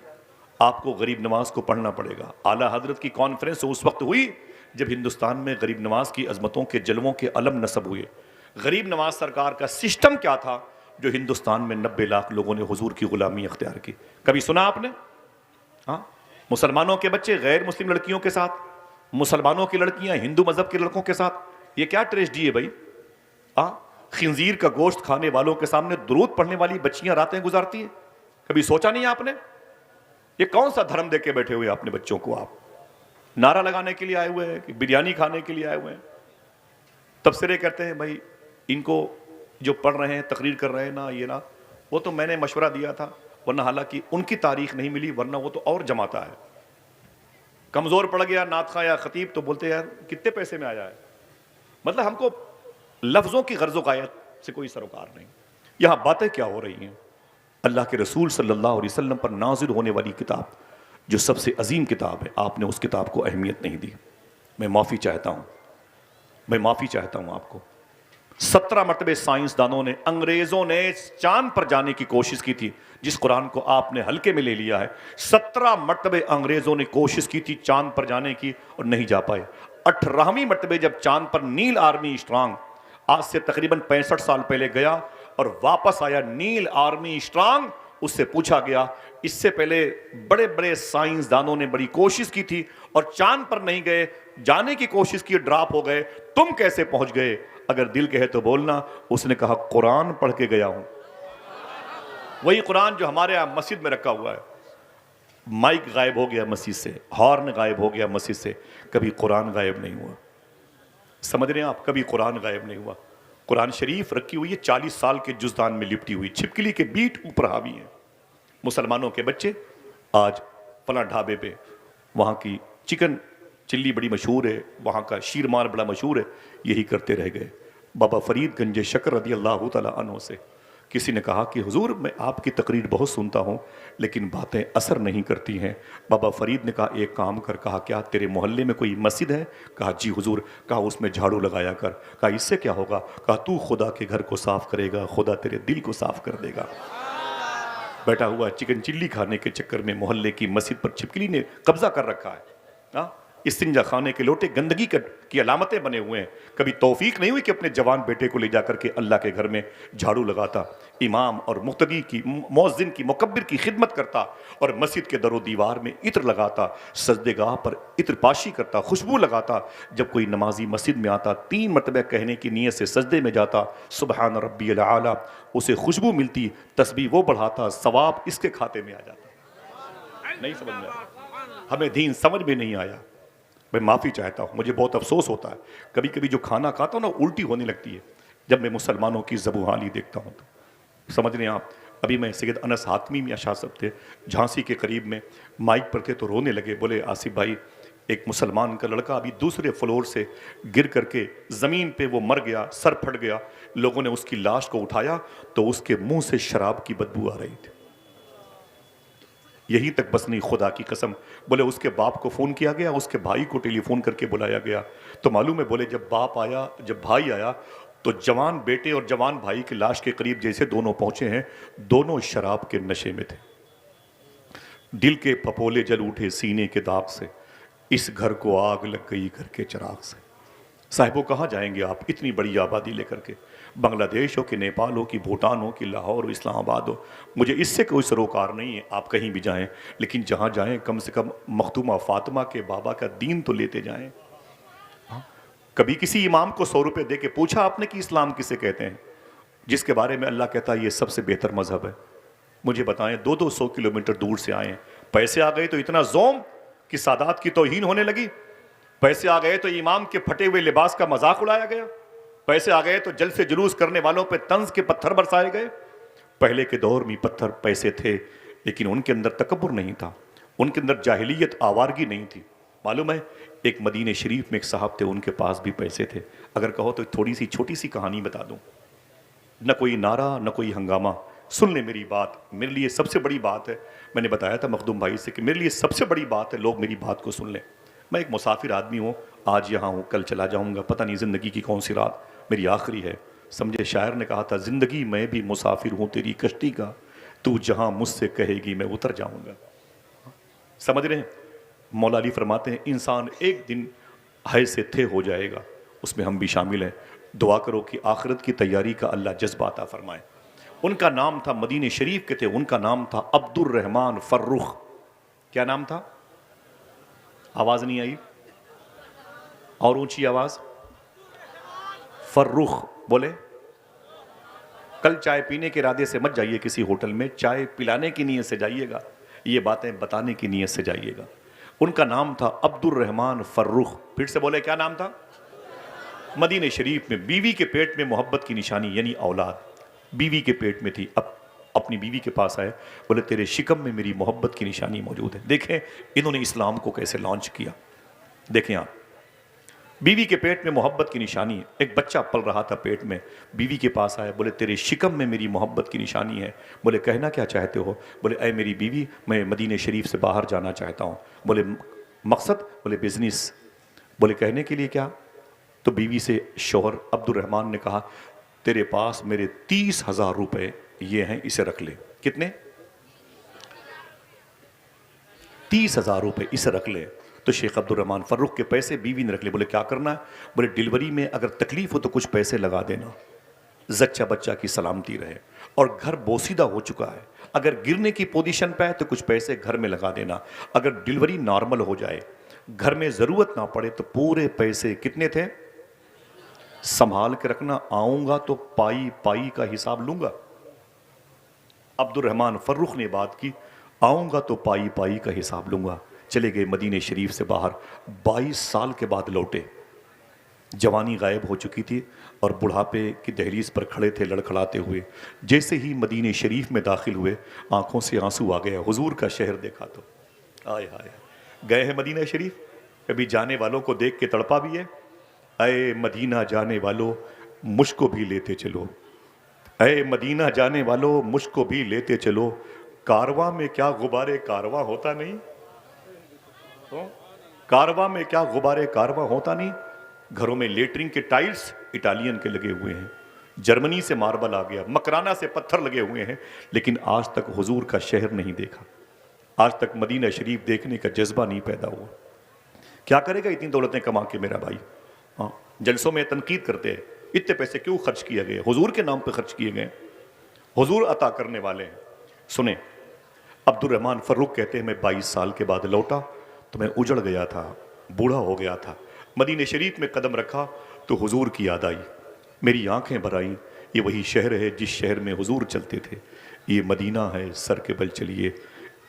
आपको गरीब नवाज को पढ़ना पड़ेगा। आला हजरत की कॉन्फ्रेंस उस वक्त हुई जब हिंदुस्तान में गरीब नवाज की अजमतों के जलवों के अलम नसब हुए। गरीब नवाज सरकार का सिस्टम क्या था जो हिंदुस्तान में 90 लाख लोगों ने हुजूर की गुलामी अख्तियार की? कभी सुना आपने? हाँ, मुसलमानों के बच्चे गैर मुस्लिम लड़कियों के साथ, मुसलमानों की लड़कियां हिंदू मजहब के लड़कों के साथ, ये क्या ट्रेजेडी है भाई? खिंजीर का गोश्त खाने वालों के सामने दुरूद पढ़ने वाली बच्चियां रातें गुजारती हैं। कभी सोचा नहीं आपने? ये कौन सा धर्म दे के बैठे हुए अपने बच्चों को? आप नारा लगाने के लिए आए हुए हैं कि बिरयानी खाने के लिए आए हुए हैं? तबसरे करते हैं भाई इनको जो पढ़ रहे हैं, तकरीर कर रहे हैं ना, ये ना वो तो मैंने मशवरा दिया था, वरना हालांकि उनकी तारीख नहीं मिली, वरना वो तो और जमाता है। कमजोर पड़ गया नातखा या खतीब तो बोलते यार कितने पैसे में आया है। मतलब हमको लफ्जों की गर्ज़ो कायत से कोई सरोकार नहीं। यहां बातें क्या हो रही हैं? अल्लाह के रसूल सल्लल्लाहु अलैहि वसल्लम पर नाजिल होने वाली किताब जो सबसे अजीम किताब है, आपने उस किताब को अहमियत नहीं दी। मैं माफ़ी चाहता हूँ, मैं माफ़ी चाहता हूँ आपको। 17 मरतबे साइंसदानों ने, अंग्रेजों ने चांद पर जाने की कोशिश की थी। जिस कुरान को आपने हल्के में ले लिया है, 17 मरतबे अंग्रेजों ने कोशिश की थी चांद पर जाने की और नहीं जा पाए। 18वीं मरतबे जब चांद पर नील आर्मी स्ट्रांग, आज से तकरीबन 65 साल पहले गया और वापस आया नील आर्मी स्ट्रांग, उससे पूछा गया, इससे पहले बड़े बड़े साइंसदानों ने बड़ी कोशिश की थी और चांद पर नहीं गए, जाने की कोशिश की, ड्रॉप हो गए, तुम कैसे पहुंच गए? अगर दिल कहे तो बोलना। उसने कहा, कुरान पढ़ के गया हूं। वही कुरान जो हमारे यहां मस्जिद में रखा हुआ है। माइक गायब हो गया मस्जिद से, हॉर्न गायब हो गया मस्जिद से, कभी कुरान गायब नहीं हुआ। समझ रहे हैं आप? कभी कुरान गायब नहीं हुआ। कुरान शरीफ रखी हुई है 40 साल के जुजदान में लिपटी हुई, छिपकली के बीट ऊपर हावी है। मुसलमानों के बच्चे आज फला ढाबे पे, वहां की चिकन चिल्ली बड़ी मशहूर है, वहां का शीरमार बड़ा मशहूर है, यही करते रह गए। बाबा फरीद गंज शकर रदी अल्लाह तआला अन्हु से किसी ने कहा कि हुजूर, मैं आपकी तकरीर बहुत सुनता हूँ लेकिन बातें असर नहीं करती हैं। बाबा फरीद ने कहा, एक काम कर। कहा, क्या तेरे मोहल्ले में कोई मस्जिद है? कहा, जी हुजूर। कहा, उसमें झाड़ू लगाया कर। कहा, इससे क्या होगा? कहा, तू खुदा के घर को साफ करेगा, खुदा तेरे दिल को साफ कर देगा। बैठा हुआ चिकन चिल्ली खाने के चक्कर में मोहल्ले की मस्जिद पर छिपकली ने कब्जा कर रखा है। हाँ, इस्तिंजा खाने के लोटे गंदगी की अलामतें बने हुए हैं। कभी तौफीक नहीं हुई कि अपने जवान बेटे को ले जाकर के अल्लाह के घर में झाड़ू लगाता, इमाम और मुक्तदी की, मुअज्जिन की, मुकब्बिर की खिदमत करता और मस्जिद के दरो दीवार में इत्र लगाता, सजदेगाह पर इत्र पाशी करता, खुशबू लगाता। जब कोई नमाजी मस्जिद में आता, 3 मरतबा कहने की नीयत से सजदे में जाता, सुबहान रब्बियल आला, उसे खुशबू मिलती, तस्बीह वो बढ़ाता, सवाब इसके खाते में आ जाता। नहीं समझ में आया? हमें दीन समझ में नहीं आया। मैं माफ़ी चाहता हूँ, मुझे बहुत अफसोस होता है। कभी कभी जो खाना खाता हूँ ना, उल्टी होने लगती है जब मैं मुसलमानों की ज़बूहाली देखता हूँ तो। समझ रहे हैं आप? अभी मैं सैयद अनस हातमी मियां शाह साहब थे, झांसी के करीब में, माइक पर थे तो रोने लगे। बोले, आसिफ भाई, एक मुसलमान का लड़का अभी दूसरे फ्लोर से गिर करके ज़मीन पे वो मर गया, सर फट गया। लोगों ने उसकी लाश को उठाया तो उसके मुंह से शराब की बदबू आ रही थी। यही तक बस नहीं, खुदा की कसम। बोले, उसके बाप को फ़ोन किया गया, उसके भाई को टेलीफोन करके बुलाया गया तो मालूम है, बोले, जब बाप आया, जब भाई आया तो जवान बेटे और जवान भाई की लाश के करीब जैसे दोनों पहुंचे हैं, दोनों शराब के नशे में थे। दिल के फपोले जल उठे सीने के दाग से, इस घर को आग लग गई घर के चिराग से। साहिबों, कहाँ जाएंगे आप इतनी बड़ी आबादी लेकर के? बांग्लादेश हो कि नेपाल हो कि भूटान हो कि लाहौर हो, इस्लामाबाद हो, मुझे इससे कोई सरोकार नहीं है, आप कहीं भी जाएं, लेकिन जहाँ जाएं कम से कम मखदूमा फातिमा के बाबा का दीन तो लेते जाएं। कभी किसी इमाम को 100 रुपये दे के पूछा आपने कि इस्लाम किसे कहते हैं? जिसके बारे में अल्लाह कहता है ये सबसे बेहतर मजहब है। मुझे बताएं, 200-200 किलोमीटर दूर से आए, पैसे आ गए तो इतना जोम कि सादात की तौहीन होने लगी। पैसे आ गए तो इमाम के फटे हुए लिबास का मजाक उड़ाया गया। पैसे आ गए तो जल से जुलूस करने वालों पे तंज के पत्थर बरसाए गए। पहले के दौर में पत्थर पैसे थे, लेकिन उनके अंदर तकब्बुर नहीं था, उनके अंदर जाहिलियत, आवारगी नहीं थी। मालूम है, एक मदीने शरीफ में एक साहब थे, उनके पास भी पैसे थे। अगर कहो तो थोड़ी सी छोटी सी कहानी बता दूं। न कोई नारा, न कोई हंगामा। सुन ले मेरी बात, मेरे लिए सबसे बड़ी बात है। मैंने बताया था मखदूम भाई से कि मेरे लिए सबसे बड़ी बात है लोग मेरी बात को सुन लें। मैं एक मुसाफिर आदमी हूँ, आज यहाँ हूँ, कल चला जाऊँगा, पता नहीं ज़िंदगी की कौन सी रात मेरी आखिरी है। समझे, शायर ने कहा था, ज़िंदगी मैं भी मुसाफिर हूँ तेरी कश्ती का, तू जहाँ मुझसे कहेगी मैं उतर जाऊँगा। समझ रहे हैं? मौला अली फरमाते हैं, इंसान एक दिन है से थे हो जाएगा, उसमें हम भी शामिल हैं। दुआ करो कि आखिरत की तैयारी का अल्लाह जज्बा अता फरमाए। उनका नाम था, मदीने शरीफ के थे, उनका नाम था अब्दुर रहमान फर्रुख। क्या नाम था? आवाज़ नहीं आई, और ऊंची आवाज़। फर्रुख बोले। कल चाय पीने के इरादे से मत जाइए किसी होटल में, चाय पिलाने की नीयत से जाइएगा, ये बातें बताने की नीयत से जाइएगा। उनका नाम था अब्दुर रहमान फर्रुख। फिर से बोले, क्या नाम था? मदीने शरीफ में बीवी के पेट में मोहब्बत की निशानी यानी औलाद बीवी के पेट में थी। अब अपनी बीवी के पास आए, बोले, तेरे शिकम में मेरी मोहब्बत की निशानी मौजूद है। देखें इन्होंने इस्लाम को कैसे लॉन्च किया। देखें आप, बीवी के पेट में मोहब्बत की निशानी। एक बच्चा पल रहा था पेट में, बीवी के पास आया, बोले, तेरे शिकम में मेरी मोहब्बत की निशानी है। बोले, कहना क्या चाहते हो? बोले, ऐ मेरी बीवी, मैं मदीने शरीफ से बाहर जाना चाहता हूँ। बोले, मकसद? बोले, बिजनेस। बोले, कहने के लिए क्या? तो बीवी से शौहर अब्दुर्रहमान ने कहा, तेरे पास मेरे 30,000 रुपए ये हैं, इसे रख ले। कितने? 30,000 रुपए, इसे रख ले। तो शेख अब्दुर्रहमान फर्रुख के पैसे बीवी ने रख ले। बोले क्या करना है? बोले डिलीवरी में अगर तकलीफ हो तो कुछ पैसे लगा देना, जच्चा बच्चा की सलामती रहे। और घर बोसीदा हो चुका है, अगर गिरने की पोजीशन पे है तो कुछ पैसे घर में लगा देना। अगर डिलीवरी नॉर्मल हो जाए, घर में जरूरत ना पड़े, तो पूरे पैसे कितने थे संभाल के रखना, आऊंगा तो पाई पाई का हिसाब लूंगा। अब्दुर्रहमान फर्रुख ने बात की, आऊंगा तो पाई पाई का हिसाब लूंगा। चले गए मदीने शरीफ से बाहर। 22 साल के बाद लौटे। जवानी गायब हो चुकी थी और बुढ़ापे की दहलीज पर खड़े थे लड़खड़ाते हुए। जैसे ही मदीने शरीफ में दाखिल हुए, आंखों से आंसू आ गया। हुजूर का शहर देखा तो आय हाय। गए हैं मदीना शरीफ, कभी जाने वालों को देख के तड़पा भी है। अय मदीना जाने वालों मुझको भी लेते चलो, अय मदीना जाने वालों मुझको भी लेते चलो। कारवां में क्या गुबारे कारवां होता नहीं, तो कारवां में क्या गुबारे कारवां होता नहीं। घरों में लेटरिन के टाइल्स इटालियन के लगे हुए हैं, जर्मनी से मार्बल आ गया, मकराना से पत्थर लगे हुए हैं, लेकिन आज तक हुजूर का शहर नहीं देखा, आज तक मदीना शरीफ देखने का जज्बा नहीं पैदा हुआ। क्या करेगा इतनी दौलतें कमा के मेरा भाई? हाँ, जलसों में तनकीद करते हैं, इतने पैसे क्यों खर्च किए गए? हुजूर के नाम पे खर्च किए गए, हुजूर अता करने वाले हैं। सुने, अब्दुर्रहमान फर्रुख कहते हैं, मैं 22 साल के बाद लौटा तो मैं उजड़ गया था, बूढ़ा हो गया था। मदीने शरीफ में कदम रखा तो हुजूर की याद आई, मेरी आंखें भर आईं। ये वही शहर है जिस शहर में हुजूर चलते थे, ये मदीना है, सर के बल चलिए,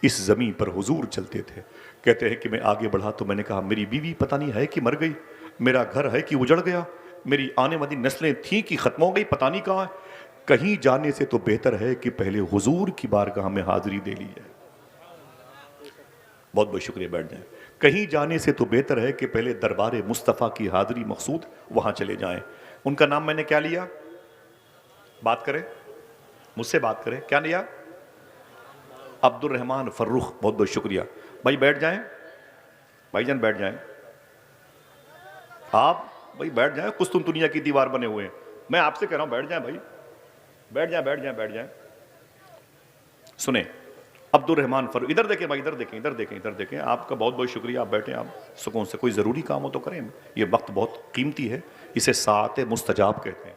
इस ज़मीन पर हुजूर चलते थे। कहते हैं कि मैं आगे बढ़ा तो मैंने कहा, मेरी बीवी पता नहीं है कि मर गई, मेरा घर है कि उजड़ गया, मेरी आने वाली नस्लें थीं कि ख़त्म हो गई, पता नहीं कहाँ है। कहीं जाने से तो बेहतर है कि पहले हुजूर की बारगाह में हाजिरी दे ली जाए। बहुत बहुत शुक्रिया, बैठ जाएं। कहीं जाने से तो बेहतर है कि पहले दरबार मुस्तफ़ा की हाजिरी मकसूद, वहां चले जाएं। उनका नाम मैंने क्या लिया? बात करें, मुझसे बात करें, क्या लिया? अब्दुर्रहमान फर्रुख। बहुत बहुत शुक्रिया भाई, बैठ जाएं, भाईजान बैठ जाएं, आप भाई बैठ जाएं। कुछ तुम दुनिया की दीवार बने हुए हैं, मैं आपसे कह रहा हूं बैठ जाएं भाई, बैठ जाएं, बैठ जाएं, बैठ जाएं। सुने, अब्दुर्रहमान फर्रुख, इधर देखें भाई, इधर देखें, इधर देखें, इधर देखें। आपका बहुत बहुत शुक्रिया, आप बैठें, आप सुकून से। कोई ज़रूरी काम हो तो करें, ये वक्त बहुत कीमती है, इसे सात मुस्तजाब कहते हैं।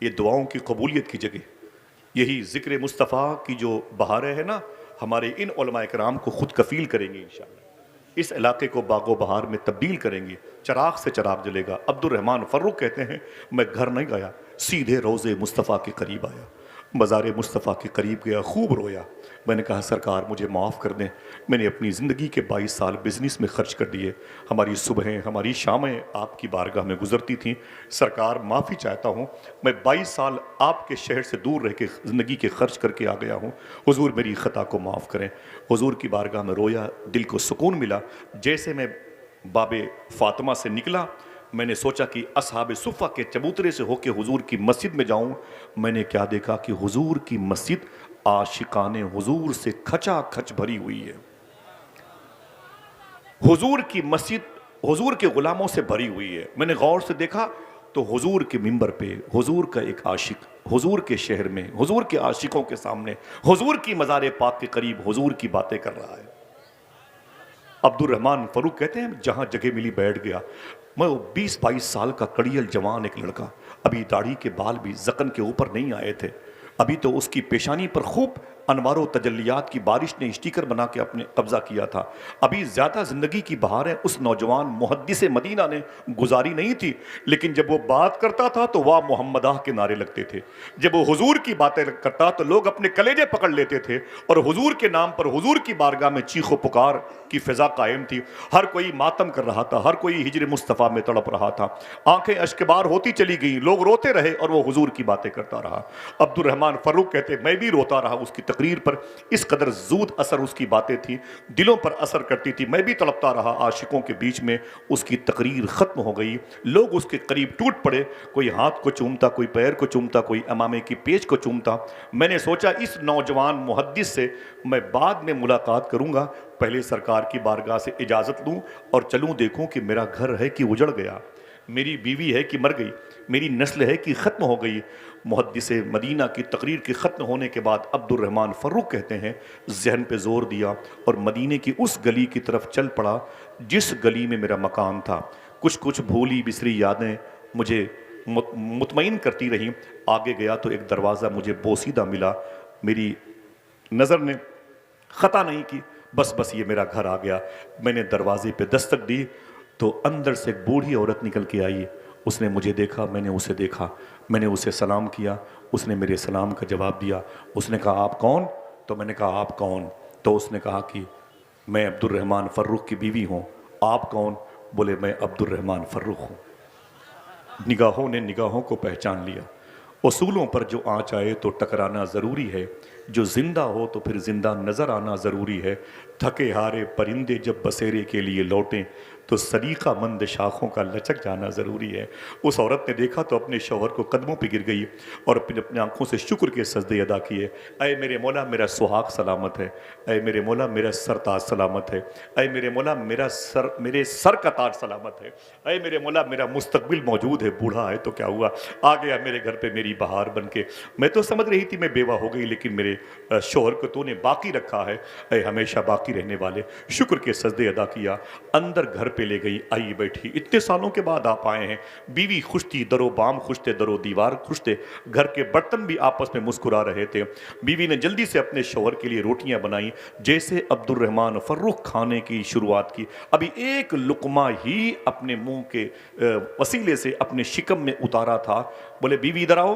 ये दुआओं की कबूलियत की जगह, यही ज़िक्र मुस्तफ़ा की जो बहारें है ना, हमारे इन उलमाए किराम को खुद कफील करेंगे इंशाअल्लाह, इस इलाके को बागो बहार में तब्दील करेंगे, चिराग से चिराग जलेगा। अब्दुर्रहमान फर्रुख कहते हैं, मैं घर नहीं गया, सीधे रोज़े मुस्तफ़ा के करीब आया, मज़ार मुस्तफ़ा के करीब गया, खूब रोया। मैंने कहा, सरकार मुझे माफ़ कर दें, मैंने अपनी ज़िंदगी के 22 साल बिज़नेस में खर्च कर दिए, हमारी सुबहें हमारी शामें आपकी बारगाह में गुजरती थीं। सरकार माफ़ी चाहता हूँ, मैं 22 साल आपके शहर से दूर रह के ज़िंदगी के खर्च करके आ गया हूँ, हुजूर मेरी ख़ता को माफ़ करें। हुजूर की बारगाह में रोया, दिल को सुकून मिला। जैसे मैं बाबे फ़ातिमा से निकला, मैंने सोचा कि असहाब सुफ़ा के चबूतरे से होके हुजूर की मस्जिद में जाऊं। मैंने क्या देखा कि हुजूर की मस्जिद आशिकाने हुजूर से खचाखच भरी हुई है। हुजूर की मस्जिद हुजूर के गुलामों से भरी हुई है। मैंने गौर से देखा तो हुजूर के मिंबर पे हुजूर का एक आशिक, हुजूर के शहर में हुजूर के आशिकों के सामने हुजूर की मज़ार पाक के करीब हुजूर की बातें कर रहा है। अब्दुर्रहमान फर्रुख कहते हैं, जहां जगह मिली बैठ गया। मैं 20-22 साल का कड़ियल जवान एक लड़का, अभी दाढ़ी के बाल भी जकन के ऊपर नहीं आए थे, अभी तो उसकी पेशानी पर खूब अनवारो तजल्लियात की बारिश ने स्टिकर बना के अपने कब्जा किया था। अभी ज़्यादा ज़िंदगी की बहारें उस नौजवान मुहद्दिस मदीना ने गुजारी नहीं थी, लेकिन जब वो बात करता था तो वाह मोहम्मदाह के नारे लगते थे। जब वो हुजूर की बातें करता तो लोग अपने कलेजे पकड़ लेते थे और हुजूर के नाम पर हुजूर की बारगाह में चीखो पुकार की फ़िज़ा कायम थी। हर कोई मातम कर रहा था, हर कोई हिजर मुस्तफ़ा में तड़प रहा था। आंखें अश्कबार होती चली गई, लोग रोते रहे और वो हुजूर की बातें करता रहा। अब्दुर्रहमान फर्रुख कहते, मैं भी रोता रहा उसकी तकरीर पर, इस कदर ज़ूद असर उसकी बातें थी, दिलों पर असर करती थी। मैं भी तड़पता रहा आशिकों के बीच में। उसकी तकरीर ख़त्म हो गई, लोग उसके करीब टूट पड़े, कोई हाथ को चूमता, कोई पैर को चूमता, कोई अमामे की पेच को चूमता। मैंने सोचा इस नौजवान मुहद्दिस से मैं बाद में मुलाकात करूंगा, पहले सरकार की बारगाह से इजाज़त लूं और चलूं, देखूं कि मेरा घर है कि उजड़ गया। मेरी बीवी है कि मर गई, मेरी नस्ल है कि ख़त्म हो गई। मुहद्दिस मदीना की तकरीर के ख़त्म होने के बाद अब्दुर्रहमान फ़र्रुख कहते हैं, जहन पे ज़ोर दिया और मदीने की उस गली की तरफ चल पड़ा जिस गली में मेरा मकान था। कुछ कुछ भूली बिसरी यादें मुझे मुतमईन करती रहीं। आगे गया तो एक दरवाज़ा मुझे बोसीदा मिला। मेरी नज़र ने ख़ता नहीं की, बस ये मेरा घर आ गया। मैंने दरवाजे पे दस्तक दी तो अंदर से एक बूढ़ी औरत निकल के आई। उसने मुझे देखा, मैंने उसे देखा, मैंने उसे सलाम किया, उसने मेरे सलाम का जवाब दिया। उसने कहा आप कौन? तो मैंने कहा आप कौन? तो उसने कहा कि मैं अब्दुर्रहमान फ़र्रुख की बीवी हूँ। आप कौन? बोले मैं अब्दुर्रहमान फ़र्रुख हूँ। निगाहों ने निगाहों को पहचान लिया। उसूलों पर जो आँच आए तो टकराना ज़रूरी है, जो ज़िंदा हो तो फिर ज़िंदा नज़र आना ज़रूरी है। थके हारे परिंदे जब बसेरे के लिए लौटें तो सलीका मंद शाखों का लचक जाना ज़रूरी है। उस औरत ने देखा तो अपने शौहर को कदमों पे गिर गई और अपनी आंखों से शुक्र के सजदे अदा किए। अय मेरे मौला मेरा सुहाग सलामत है, अय मेरे मौला मेरा सर ताज सलामत है, अय मेरे मौला मेरे सर का ताज सलामत है, अय मेरे मौला मेरा मुस्तकबिल मौजूद है। बूढ़ा है तो क्या हुआ, आ गया मेरे घर पे मेरी बहार बन के। मैं तो समझ रही थी मैं बेवा हो गई, लेकिन मेरे शौहर को तूने बाकी रखा है, अय हमेशा बाकी रहने वाले। शुक्र के सजदे अदा किया, अंदर घर पे ले गई, आई बैठी। इतने सालों के बाद आप आए हैं। बीवी खुश थी, दरो बाम खुश थे, दरो दीवार खुश थे, घर के बर्तन भी आपस में मुस्कुरा रहे थे। बीवी ने जल्दी से अपने शौहर के लिए रोटियां बनाई। जैसे अब्दुर्रहमान फ़र्रुख खाने की शुरुआत की, अभी एक लुकमा ही अपने मुंह के वसीले से अपने शिकम में उतारा था। बोले बीवी इधर आओ।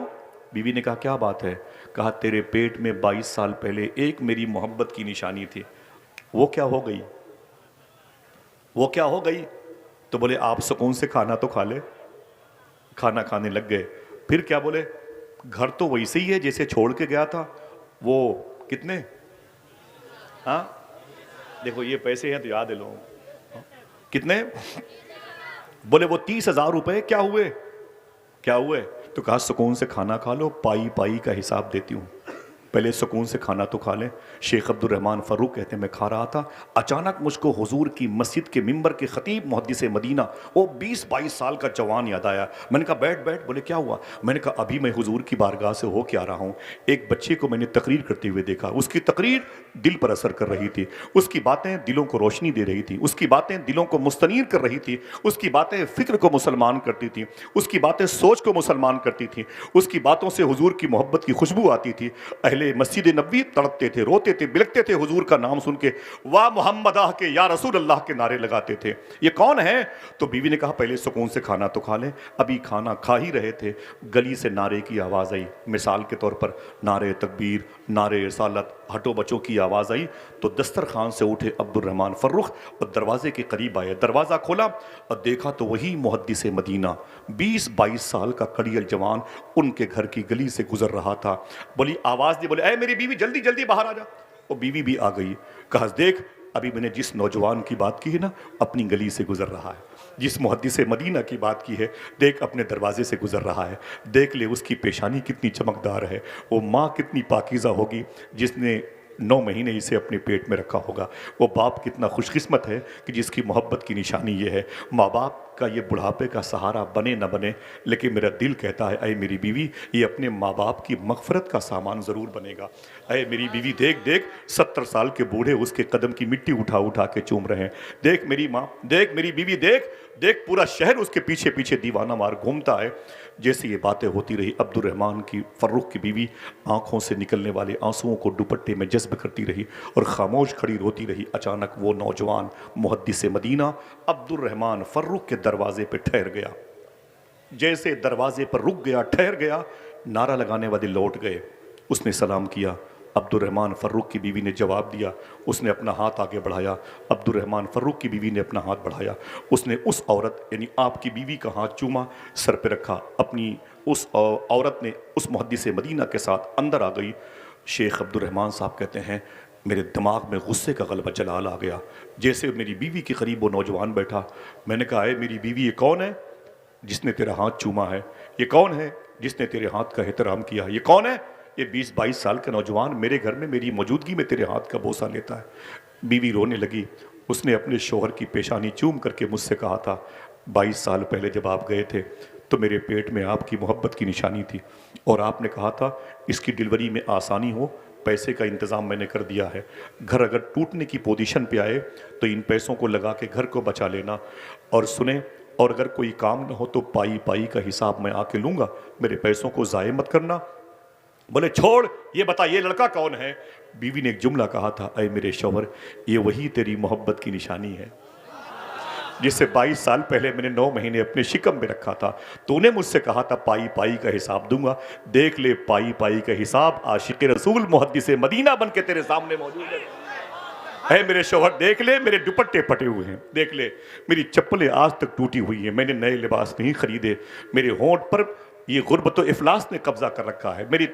बीवी ने कहा क्या बात है? कहा तेरे पेट में 22 साल पहले एक मेरी मोहब्बत की निशानी थी, वो क्या हो गई? वो क्या हो गई? तो बोले आप सुकून से खाना तो खा ले। खाना खाने लग गए। फिर क्या बोले? घर तो वैसे ही है जैसे छोड़ के गया था। वो कितने? हाँ देखो ये पैसे हैं तो याद है लोगों को। कितने? बोले वो 30,000 रुपए। क्या हुए? क्या हुए? तो कहा सुकून से खाना खा लो, पाई पाई का हिसाब देती हूँ, पहले सुकून से खाना तो खा लें। शेख अब्दुर्रहमान फ़र्रुख कहते हैं मैं खा रहा था, अचानक मुझको हुजूर की मस्जिद के मिंबर के ख़तीब मुहद्दिस मदीना वो 20-22 साल का जवान याद आया। मैंने कहा बैठ बैठ। बोले क्या हुआ? मैंने कहा अभी मैं हुजूर की बारगाह से हो के आ रहा हूँ। एक बच्चे को मैंने तकरीर करते हुए देखा, उसकी तकरीर दिल पर असर कर रही थी, उसकी बातें दिलों को रोशनी दे रही थी, उसकी बातें दिलों को मुस्तनीर कर रही थी, उसकी बातें फ़िक्र को मुसलमान करती थी, उसकी बातें सोच को मुसलमान करती थी, उसकी बातों से हुजूर की मोहब्बत की खुशबू आती थी। अहले मस्जिद नबी तड़पते थे, रोते थे, बिलखते थे हुजूर का नाम सुन के, वाह मोहम्मदा के या रसूल अल्लाह के नारे लगाते थे। ये कौन है? तो बीवी ने कहा पहले सुकून से खाना तो खा लें। अभी खाना खा ही रहे थे, गली से नारे की आवाज़ आई। मिसाल के तौर पर नारे तकबीर, नारे रिसालत, हटो बचो की आवाज़ आई। तो दस्तरखान से उठे अब्दुर्रहमान फ़र्रुख और दरवाजे के करीब आए। दरवाज़ा खोला और देखा तो वही मुहद्दिस मदीना 20-22 साल का कड़ियल जवान उनके घर की गली से गुजर रहा था। बोली आवाज़ दी, बोले ऐ मेरी बीवी जल्दी जल्दी बाहर आ जा। वो बीवी भी आ गई। कहा देख अभी मैंने जिस नौजवान की बात की है ना, अपनी गली से गुजर रहा है। जिस मुहद्दिस मदीना की बात की है, देख अपने दरवाजे से गुजर रहा है। देख ले उसकी पेशानी कितनी चमकदार है, वो माँ कितनी पाकीज़ा होगी जिसने 9 महीने इसे अपने पेट में रखा होगा। वो बाप कितना खुशकिस्मत है कि जिसकी मोहब्बत की निशानी ये है। माँ बाप का ये बुढ़ापे का सहारा बने न बने, लेकिन मेरा दिल कहता है अय मेरी बीवी ये अपने माँ बाप की मगफरत का सामान ज़रूर बनेगा। अय मेरी बीवी देख देख 70 साल के बूढ़े उसके कदम की मिट्टी उठा उठा के चूम रहे हैं। देख मेरी माँ, देख मेरी बीवी, देख देख पूरा शहर उसके पीछे पीछे दीवाना मार घूमता है। जैसे ये बातें होती रही, अब्दुर्रहमान की फ़र्रुख की बीवी आंखों से निकलने वाले आंसुओं को दुपट्टे में जज्ब करती रही और खामोश खड़ी रोती रही। अचानक वो नौजवान मुहद्दिस मदीना अब्दुर्रहमान फ़र्रुख के दरवाजे पर ठहर गया। जैसे दरवाजे पर रुक गया, ठहर गया, नारा लगाने वाले लौट गए। उसने सलाम किया, अब्दुर्रहमान फ़र्रुख की बीवी ने जवाब दिया। उसने अपना हाथ आगे बढ़ाया, अब्दुर्रहमान फ़र्रुख की बीवी ने अपना हाथ बढ़ाया। उसने उस औरत यानी आपकी बीवी का हाथ चूमा, सर पे रखा। अपनी उस औरत ने उस मुहद्दिस मदीना के साथ अंदर आ गई। शेख अब्दुर्रहमान साहब कहते हैं मेरे दिमाग में गुस्से का गलबा जलाल आ गया। जैसे मेरी बीवी के करीब वो नौजवान बैठा, मैंने कहा है मेरी बीवी ये कौन है जिसने तेरा हाथ चूमा है? ये कौन है जिसने तेरे हाथ का एहतराम किया? ये कौन है? ये 20-22 साल का नौजवान मेरे घर में मेरी मौजूदगी में तेरे हाथ का बोसा लेता है। बीवी रोने लगी। उसने अपने शौहर की पेशानी चूम करके मुझसे कहा था 22 साल पहले जब आप गए थे तो मेरे पेट में आपकी मोहब्बत की निशानी थी और आपने कहा था इसकी डिलीवरी में आसानी हो, पैसे का इंतज़ाम मैंने कर दिया है। घर अगर टूटने की पोजीशन पे आए तो इन पैसों को लगा के घर को बचा लेना। और सुने, और अगर कोई काम ना हो तो पाई पाई का हिसाब मैं आके लूँगा, मेरे पैसों को ज़ाय मत करना। बोले छोड़, ये बता ये लड़का कौन है? बीवी ने एक जुमला कहा था, अय मेरे शौहर, ये वही तेरी मोहब्बत की निशानी है जिसे 22 साल पहले मैंने 9 महीने अपने शिकम में रखा था। तूने मुझसे कहा था पाई पाई का हिसाब दूंगा। देख ले पाई पाई का हिसाब आशिक रसूल मुहद्दिस मदीना बन के तेरे सामने मौजूद है मेरे शौहर। देख ले मेरे दुपट्टे फटे हुए हैं, देख ले मेरी चप्पलें आज तक टूटी हुई हैं, मैंने नए लिबास नहीं खरीदे, मेरे होंठ पर ये गुर्बत इफलास ने कब्जा कर रखा है, मेरे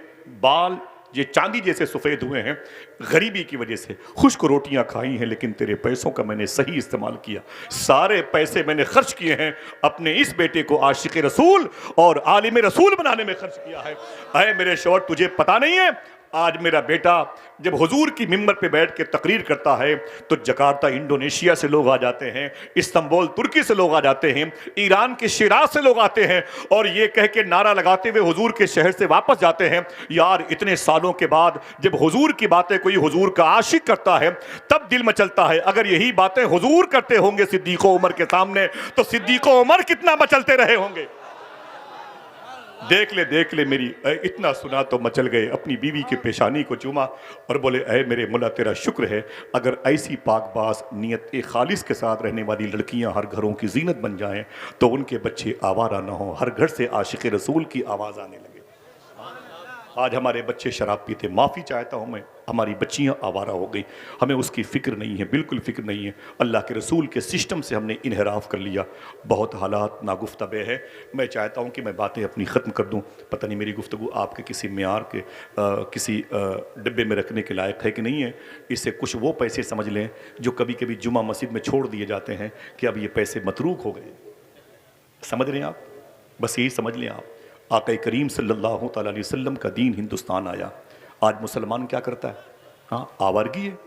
बाल ये चांदी जैसे सफ़ेद हुए हैं गरीबी की वजह से। खुश्क रोटियां खाई हैं लेकिन तेरे पैसों का मैंने सही इस्तेमाल किया। सारे पैसे मैंने खर्च किए हैं अपने इस बेटे को आशिक रसूल और आलिम रसूल बनाने में खर्च किया है। अरे मेरे शौहर, तुझे पता नहीं है, आज मेरा बेटा जब हुजूर की मिंबर पे बैठ के तकरीर करता है तो जकार्ता इंडोनेशिया से लोग आ जाते हैं, इस्तांबुल तुर्की से लोग आ जाते हैं, ईरान के शिराज से लोग आते हैं और ये कह के नारा लगाते हुए हुजूर के शहर से वापस जाते हैं। यार इतने सालों के बाद जब हुजूर की बातें कोई हुजूर का आशिक करता है तब दिल मचलता है। अगर यही बातें हुजूर करते होंगे सिद्दीक़ उमर के सामने तो सिद्दीक़ उमर कितना मचलते रहे होंगे। देख ले मेरी, इतना सुना तो मचल गए, अपनी बीवी की पेशानी को चूमा और बोले ऐ मेरे मुला तेरा शुक्र है अगर ऐसी पाकबाज नियत खालिस के साथ रहने वाली लड़कियां हर घरों की जीनत बन जाएं तो उनके बच्चे आवारा ना हो, हर घर से आशिक रसूल की आवाज़ आने लगे। आज हमारे बच्चे शराब पीते, माफ़ी चाहता हूँ मैं, हमारी बच्चियाँ आवारा हो गई, हमें उसकी फ़िक्र नहीं है, बिल्कुल फ़िक्र नहीं है। अल्लाह के रसूल के सिस्टम से हमने इनहराफ कर लिया, बहुत हालात नागुफ्तबे है। मैं चाहता हूँ कि मैं बातें अपनी ख़त्म कर दूँ, पता नहीं मेरी गुफ्तगू आपके किसी मेयार के किसी डिब्बे में रखने के लायक है कि नहीं है। इससे कुछ वो पैसे समझ लें जो कभी कभी जुमा मस्जिद में छोड़ दिए जाते हैं कि अब ये पैसे मतरूक हो गए, समझ रहे हैं आप? बस यही समझ लें आप, आक़ा करीम सल्लल्लाहु तआला अलैहि वसल्लम का दीन हिंदुस्तान आया। आज मुसलमान क्या करता है? हाँ, आवारगी है।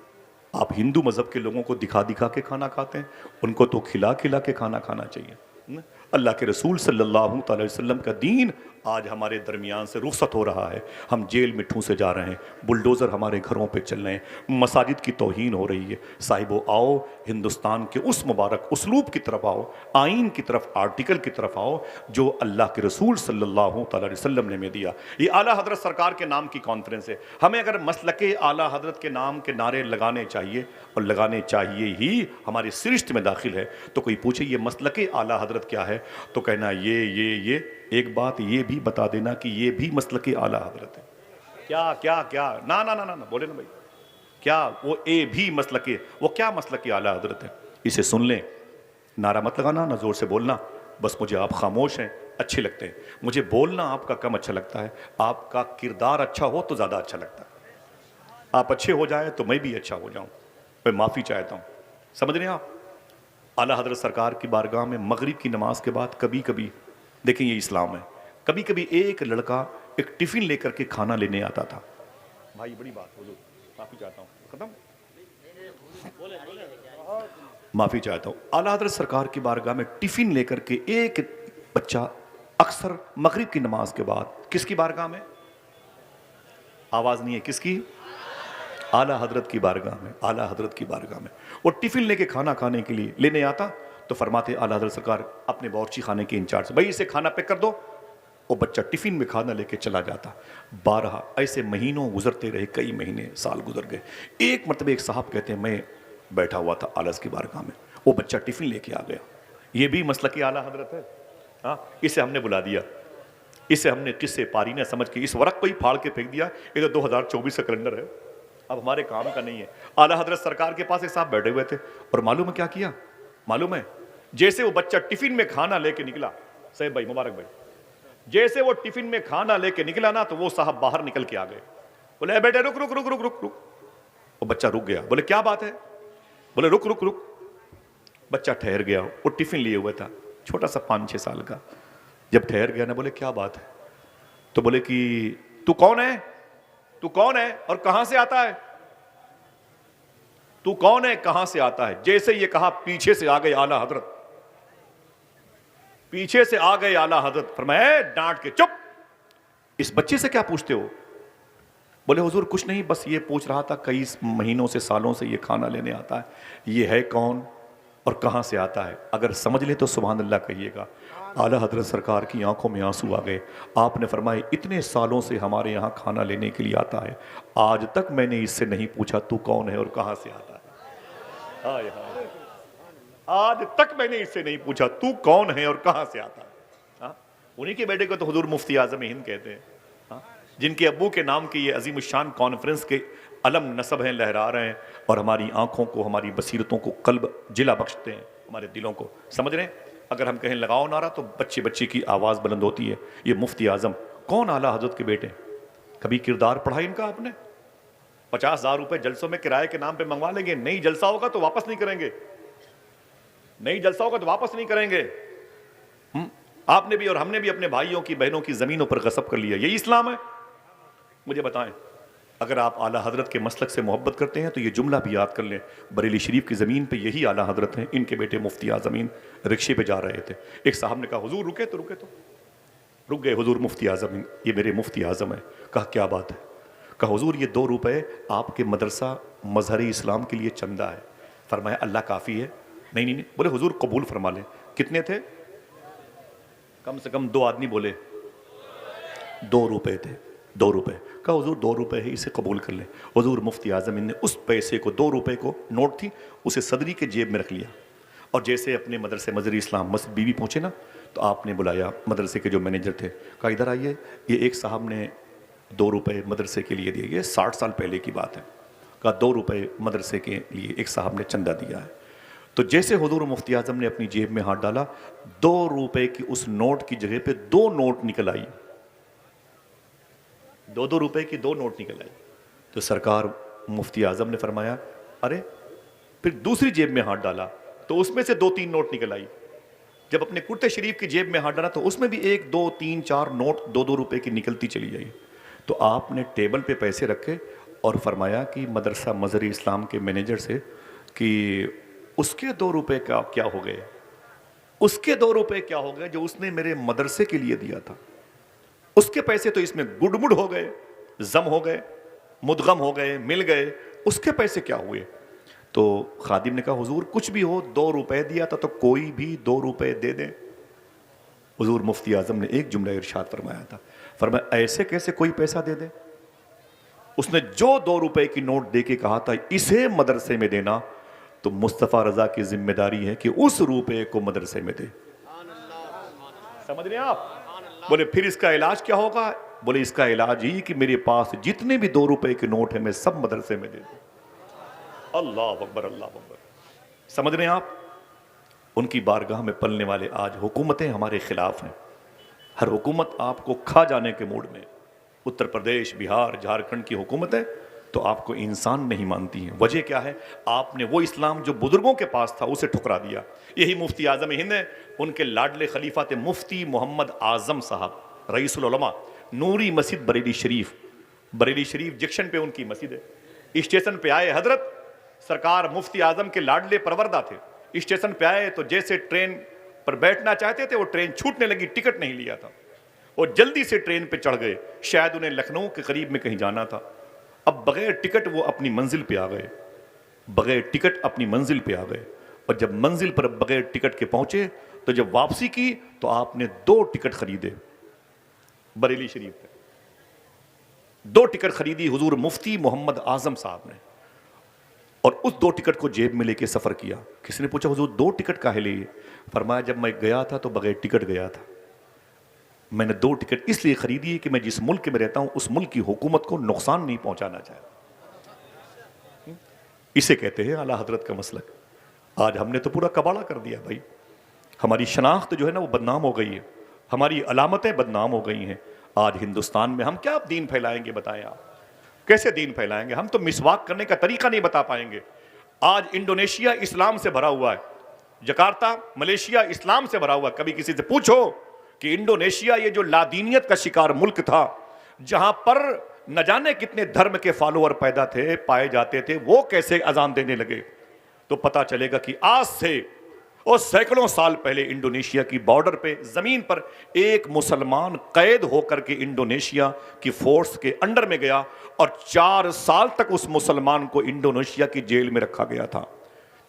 आप हिंदू मज़हब के लोगों को दिखा दिखा के खाना खाते हैं, उनको तो खिला खिला के खाना खाना चाहिए। अल्लाह के रसूल सल्लल्लाहु अलैहि वसल्लम का दीन आज हमारे दरमियान से रुखसत हो रहा है। हम जेल में ठूंसे जा रहे हैं, बुलडोज़र हमारे घरों पे चल रहे हैं, मसाजिद की तौहीन हो रही है। साहिबो आओ, हिंदुस्तान के उस मुबारक उसलूब की तरफ आओ, आइन की तरफ, आर्टिकल की तरफ आओ जो अल्लाह के रसूल सल्लल्लाहु अलैहि वसल्लम ने हमें दिया। ये आला हज़रत सरकार के नाम की कॉन्फ्रेंस है। हमें अगर मसलके आला हज़रत के नाम के नारे लगाने चाहिए और लगाने चाहिए ही, हमारी सृष्टि में दाखिल है। तो कोई पूछे ये मसलके आला हज़रत क्या है तो कहना ये एक बात ये भी बता देना कि ये भी मसलके आला हज़रत है। क्या क्या क्या ना ना ना ना, ना बोले ना भाई, क्या वो ए भी मसलके, वो क्या मसलके आला हज़रत है? इसे सुन लें, नारा मत लगाना, ना जोर से बोलना, बस मुझे आप खामोश हैं अच्छे लगते हैं, मुझे बोलना आपका कम अच्छा लगता है, आपका किरदार अच्छा हो तो ज़्यादा अच्छा लगता है। आप अच्छे हो जाए तो मैं भी अच्छा हो जाऊँ, मैं माफ़ी चाहता हूँ। समझ रहे हैं आप? आला हज़रत सरकार की बारगाह में मगरिब की नमाज के बाद कभी कभी, देखें ये इस्लाम है, कभी कभी एक लड़का एक टिफ़िन लेकर के खाना लेने आता था। भाई बड़ी बात बोलो, माफ़ी चाहता हूँ, खत्म, माफ़ी चाहता हूँ। आला हज़रत सरकार की बारगाह में टिफ़िन लेकर के एक बच्चा अक्सर मगरिब की नमाज के बाद, किसकी बारगाह में? आवाज़ नहीं है, किसकी? आला हज़रत की बारगाह में, आला हज़रत की बारगाह में वो टिफ़िन लेके खाना खाने के लिए लेने आता तो फरमाते आला हज़रत सरकार अपने बावर्ची खाने के इंचार्ज, भाई इसे खाना पैक कर दो। वो बच्चा टिफ़िन में खाना लेके चला जाता। 12 ऐसे महीनों गुजरते रहे, कई महीने साल गुजर गए। एक मरतबा एक साहब कहते हैं मैं बैठा हुआ था आला की बारगाह में, वो बच्चा टिफ़िन लेके आ गया। ये भी मसलक आला हज़रत है। हाँ, इसे हमने बुला दिया, इसे हमने किस्से पारी ने समझ के इस वरक को ही फाड़ के फेंक दिया। ये तो 2024 का कैलेंडर है, अब हमारे काम का नहीं है। आला हज़रत सरकार के पास एक साहब बैठे हुए थे और मालूम है क्या किया? मालूम है, जैसे वो बच्चा टिफिन में खाना लेके निकला, सैयद भाई मुबारक भाई, जैसे वो टिफिन में खाना लेके निकला ना तो वो साहब बाहर निकल के आ गए। बोले बेटे रुक रुक रुक रुक रुक रुक। वो बच्चा रुक गया। बोले क्या बात है? बोले रुक रुक रुक। बच्चा ठहर गया, वो टिफिन लिए हुआ था, छोटा सा 5-6 साल का। जब ठहर गया ना, बोले क्या बात है? तो बोले कि तू कौन है, तू कौन है और कहां से आता है? तू कौन है, कहां से आता है? जैसे ये कहा पीछे से आ गए आला हज़रत। पीछे से आ गए आला हजरत, फरमाया डांट के, चुप, इस बच्चे से क्या पूछते हो? बोले हुजूर कुछ नहीं, बस ये पूछ रहा था, कई महीनों से सालों से ये खाना लेने आता है, ये है कौन और कहां से आता है? अगर समझ ले तो सुभान अल्लाह कहिएगा। आला हजरत सरकार की आंखों में आंसू आ गए। आपने फरमाया इतने सालों से हमारे यहाँ खाना लेने के लिए आता है, आज तक मैंने इससे नहीं पूछा तू कौन है और कहां से आता है। हाय हाय, आज तक मैंने इससे नहीं पूछा तू कौन है और कहां से आता है। हाँ? उन्हीं के बेटे को तो हुजूर मुफ्ती आजम हिंद कहते हैं, हाँ? जिनके अब्बू के नाम की ये अजीम शान कॉन्फ्रेंस के अलम नसब हैं, लहरा रहे हैं और हमारी आंखों को, हमारी बसीरतों को कल्ब जिला बख्शते हैं, हमारे दिलों को। समझ रहे हैं? अगर हम कहें लगाओ नारा तो बच्चे बच्चे की आवाज़ बुलंद होती है। ये मुफ्ती आजम कौन? आला हजरत के बेटे। कभी किरदार पढ़ा इनका आपने? 50,000 रुपए जलसों में किराए के नाम पे मंगवा लेंगे, नहीं जलसा होगा तो वापस नहीं करेंगे, नहीं जलसा होगा तो वापस नहीं करेंगे। आपने भी और हमने भी अपने भाइयों की बहनों की जमीनों पर गसब कर लिया, यही इस्लाम है? मुझे बताएं। अगर आप आला हजरत के मसलक से मोहब्बत करते हैं तो ये जुमला भी याद कर लें, बरेली शरीफ की ज़मीन पे यही आला हजरत हैं, इनके बेटे मुफ्ती आज़मीन रिक्शे पे जा रहे थे। एक साहब ने कहा हुजूर रुके तो रुक गए। हुजूर मुफ्ती आज़मीन, ये मेरे मुफ्ती आज़म है। कहा क्या बात है? कहा हुजूर ये 2 रुपए आपके मदरसा मजहर इस्लाम के लिए चंदा है। फरमाया अल्लाह काफ़ी है? नहीं। बोले हुजूर कबूल फरमा लें। कितने थे? कम से कम 2 आदमी बोले 2 रुपए थे। 2 रुपए। कहा हुजूर 2 रुपए है, इसे कबूल कर ले। हुजूर मुफ्ती आज़मीन ने उस पैसे को, 2 रुपए को, नोट थी, उसे सदरी के जेब में रख लिया और जैसे अपने मदरसे मजहर इस्लाम मस्जिद बीवी पहुंचे ना, तो आपने बुलाया मदरसे के जो मैनेजर थे, कहा इधर आइए, ये एक साहब ने 2 रुपए मदरसे के लिए दिए, ये 60 साल पहले की बात है। कहा 2 रुपए मदरसे के लिए एक साहब ने चंदा दिया है। तो जैसे हुजूर मुफ्ती आज़म ने अपनी जेब में हाथ डाला, 2 रुपए की उस नोट की जगह पे 2 नोट निकल आई, 2 रुपए की 2 नोट निकल आई। तो सरकार मुफ्ती आज़म ने फरमाया अरे, फिर दूसरी जेब में हाथ डाला तो उसमें से 2-3 नोट निकल आई। जब अपने कुर्ते शरीफ की जेब में हाथ डाला तो उसमें भी 1, 2, 3, 4 नोट 2-2 रुपए की निकलती चली आई। तो आपने टेबल पे पैसे रखे और फरमाया कि मदरसा मजहर इस्लाम के मैनेजर से कि उसके 2 रुपए का क्या हो गए, उसके 2 रुपए क्या हो गए जो उसने मेरे मदरसे के लिए दिया था। उसके पैसे तो इसमें गुड़मुड़ हो गए, जम हो गए, मुदगम हो गए, मिल गए, उसके पैसे क्या हुए? तो खादिम ने कहा हुजूर कुछ भी हो, 2 रुपए दिया था तो कोई भी 2 रुपए दे दे। हुजूर मुफ्ती आज़म ने एक जुमला इरशाद फरमाया था, फरमाया ऐसे कैसे कोई पैसा दे दे? उसने जो 2 रुपए की नोट दे के कहा था इसे मदरसे में देना, तो मुस्तफ़ा रजा की जिम्मेदारी है कि उस रुपए को मदरसे में दे। समझ रहे हैं आप? बोले फिर इसका इलाज क्या होगा? बोले इसका इलाज ही कि मेरे पास जितने भी 2 रुपए के नोट है मैं सब मदरसे में दे दूं। अल्लाह अकबर, अल्लाह अकबर। समझ रहे हैं आप? उनकी बारगाह में पलने वाले आज हुकूमतें हमारे खिलाफ हैं। हर हुकूमत आपको खा जाने के मूड में। उत्तर प्रदेश, बिहार, झारखंड की हुकूमतें तो आपको इंसान नहीं मानती हैं। वजह क्या है? आपने वो इस्लाम जो बुजुर्गों के पास था उसे ठुकरा दिया। यही मुफ्ती आज़म हिंद है, उनके लाडले खलीफा थे मुफ्ती मोहम्मद आज़म साहब, रईसुल उलमा, नूरी मस्जिद बरेली शरीफ जंक्शन पे उनकी मस्जिद है। स्टेशन पे आए हजरत, सरकार मुफ्ती आज़म के लाडले परवरदा थे। स्टेशन पे आए तो जैसे ट्रेन पर बैठना चाहते थे वो ट्रेन छूटने लगी, टिकट नहीं लिया था, वो जल्दी से ट्रेन पे चढ़ गए। शायद उन्हें लखनऊ के करीब में कहीं जाना था। अब बगैर टिकट वो अपनी मंजिल पे आ गए, बगैर टिकट अपनी मंजिल पे आ गए। और जब मंजिल पर बगैर टिकट के पहुंचे तो जब वापसी की तो आपने 2 टिकट खरीदे बरेली शरीफ पे, 2 टिकट खरीदी हुजूर मुफ्ती मोहम्मद आज़म साहब ने, और उस 2 टिकट को जेब में लेके सफर किया। किसी ने पूछा हुजूर 2 टिकट काहे लिए? फरमाया जब मैं गया था तो बगैर टिकट गया था, मैंने 2 टिकट इसलिए खरीदी है कि मैं जिस मुल्क में रहता हूं उस मुल्क की हुकूमत को नुकसान नहीं पहुंचाना चाहता। इसे कहते हैं आला हजरत का मसलक। आज हमने तो पूरा कबाड़ा कर दिया भाई। हमारी शनाख्त जो है ना वो बदनाम हो गई है, हमारी अलामतें बदनाम हो गई हैं। आज हिंदुस्तान में हम क्या दीन फैलाएंगे? बताएं आप, कैसे दीन फैलाएंगे? हम तो मिसवाक करने का तरीका नहीं बता पाएंगे। आज इंडोनेशिया इस्लाम से भरा हुआ है, जकार्ता मलेशिया इस्लाम से भरा हुआ है। कभी किसी से पूछो कि इंडोनेशिया ये जो लादीनियत का शिकार मुल्क था, जहां पर न जाने कितने धर्म के फॉलोअर पैदा थे, पाए जाते थे, वो कैसे अजान देने लगे, तो पता चलेगा कि आज से और सैकड़ों साल पहले इंडोनेशिया की बॉर्डर पे जमीन पर एक मुसलमान कैद होकर के इंडोनेशिया की फोर्स के अंडर में गया और 4 साल तक उस मुसलमान को इंडोनेशिया की जेल में रखा गया था।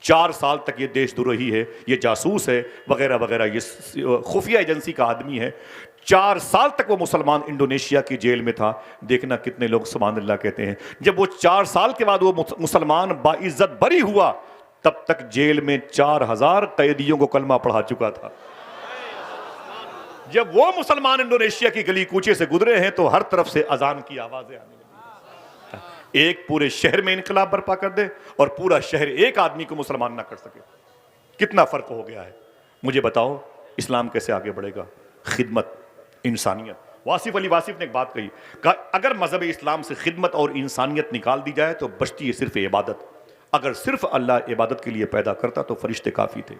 4 साल तक ये देशद्रोही है, ये जासूस है, वगैरह वगैरह, ये खुफिया एजेंसी का आदमी है। 4 साल तक वो मुसलमान इंडोनेशिया की जेल में था। देखना कितने लोग सुभान अल्लाह कहते हैं। जब वो 4 साल के बाद वो मुसलमान बाइज्जत बरी हुआ, तब तक जेल में 4000 कैदियों को कलमा पढ़ा चुका था। जब वो मुसलमान इंडोनेशिया की गली कूचे से गुजरे हैं तो हर तरफ से अजान की आवाजें आने लगी। एक पूरे शहर में इनकलाब बर्पा कर दे और पूरा शहर एक आदमी को मुसलमान ना कर सके। कितना फर्क हो गया है। मुझे बताओ इस्लाम कैसे आगे बढ़ेगा? खिदमत, इंसानियत। वासिफ अली वासिफ ने एक बात कही, कहा अगर मजहब इस्लाम से खिदमत और इंसानियत निकाल दी जाए तो बचती है सिर्फ इबादत। अगर सिर्फ अल्लाह इबादत के लिए पैदा करता तो फरिश्ते काफी थे।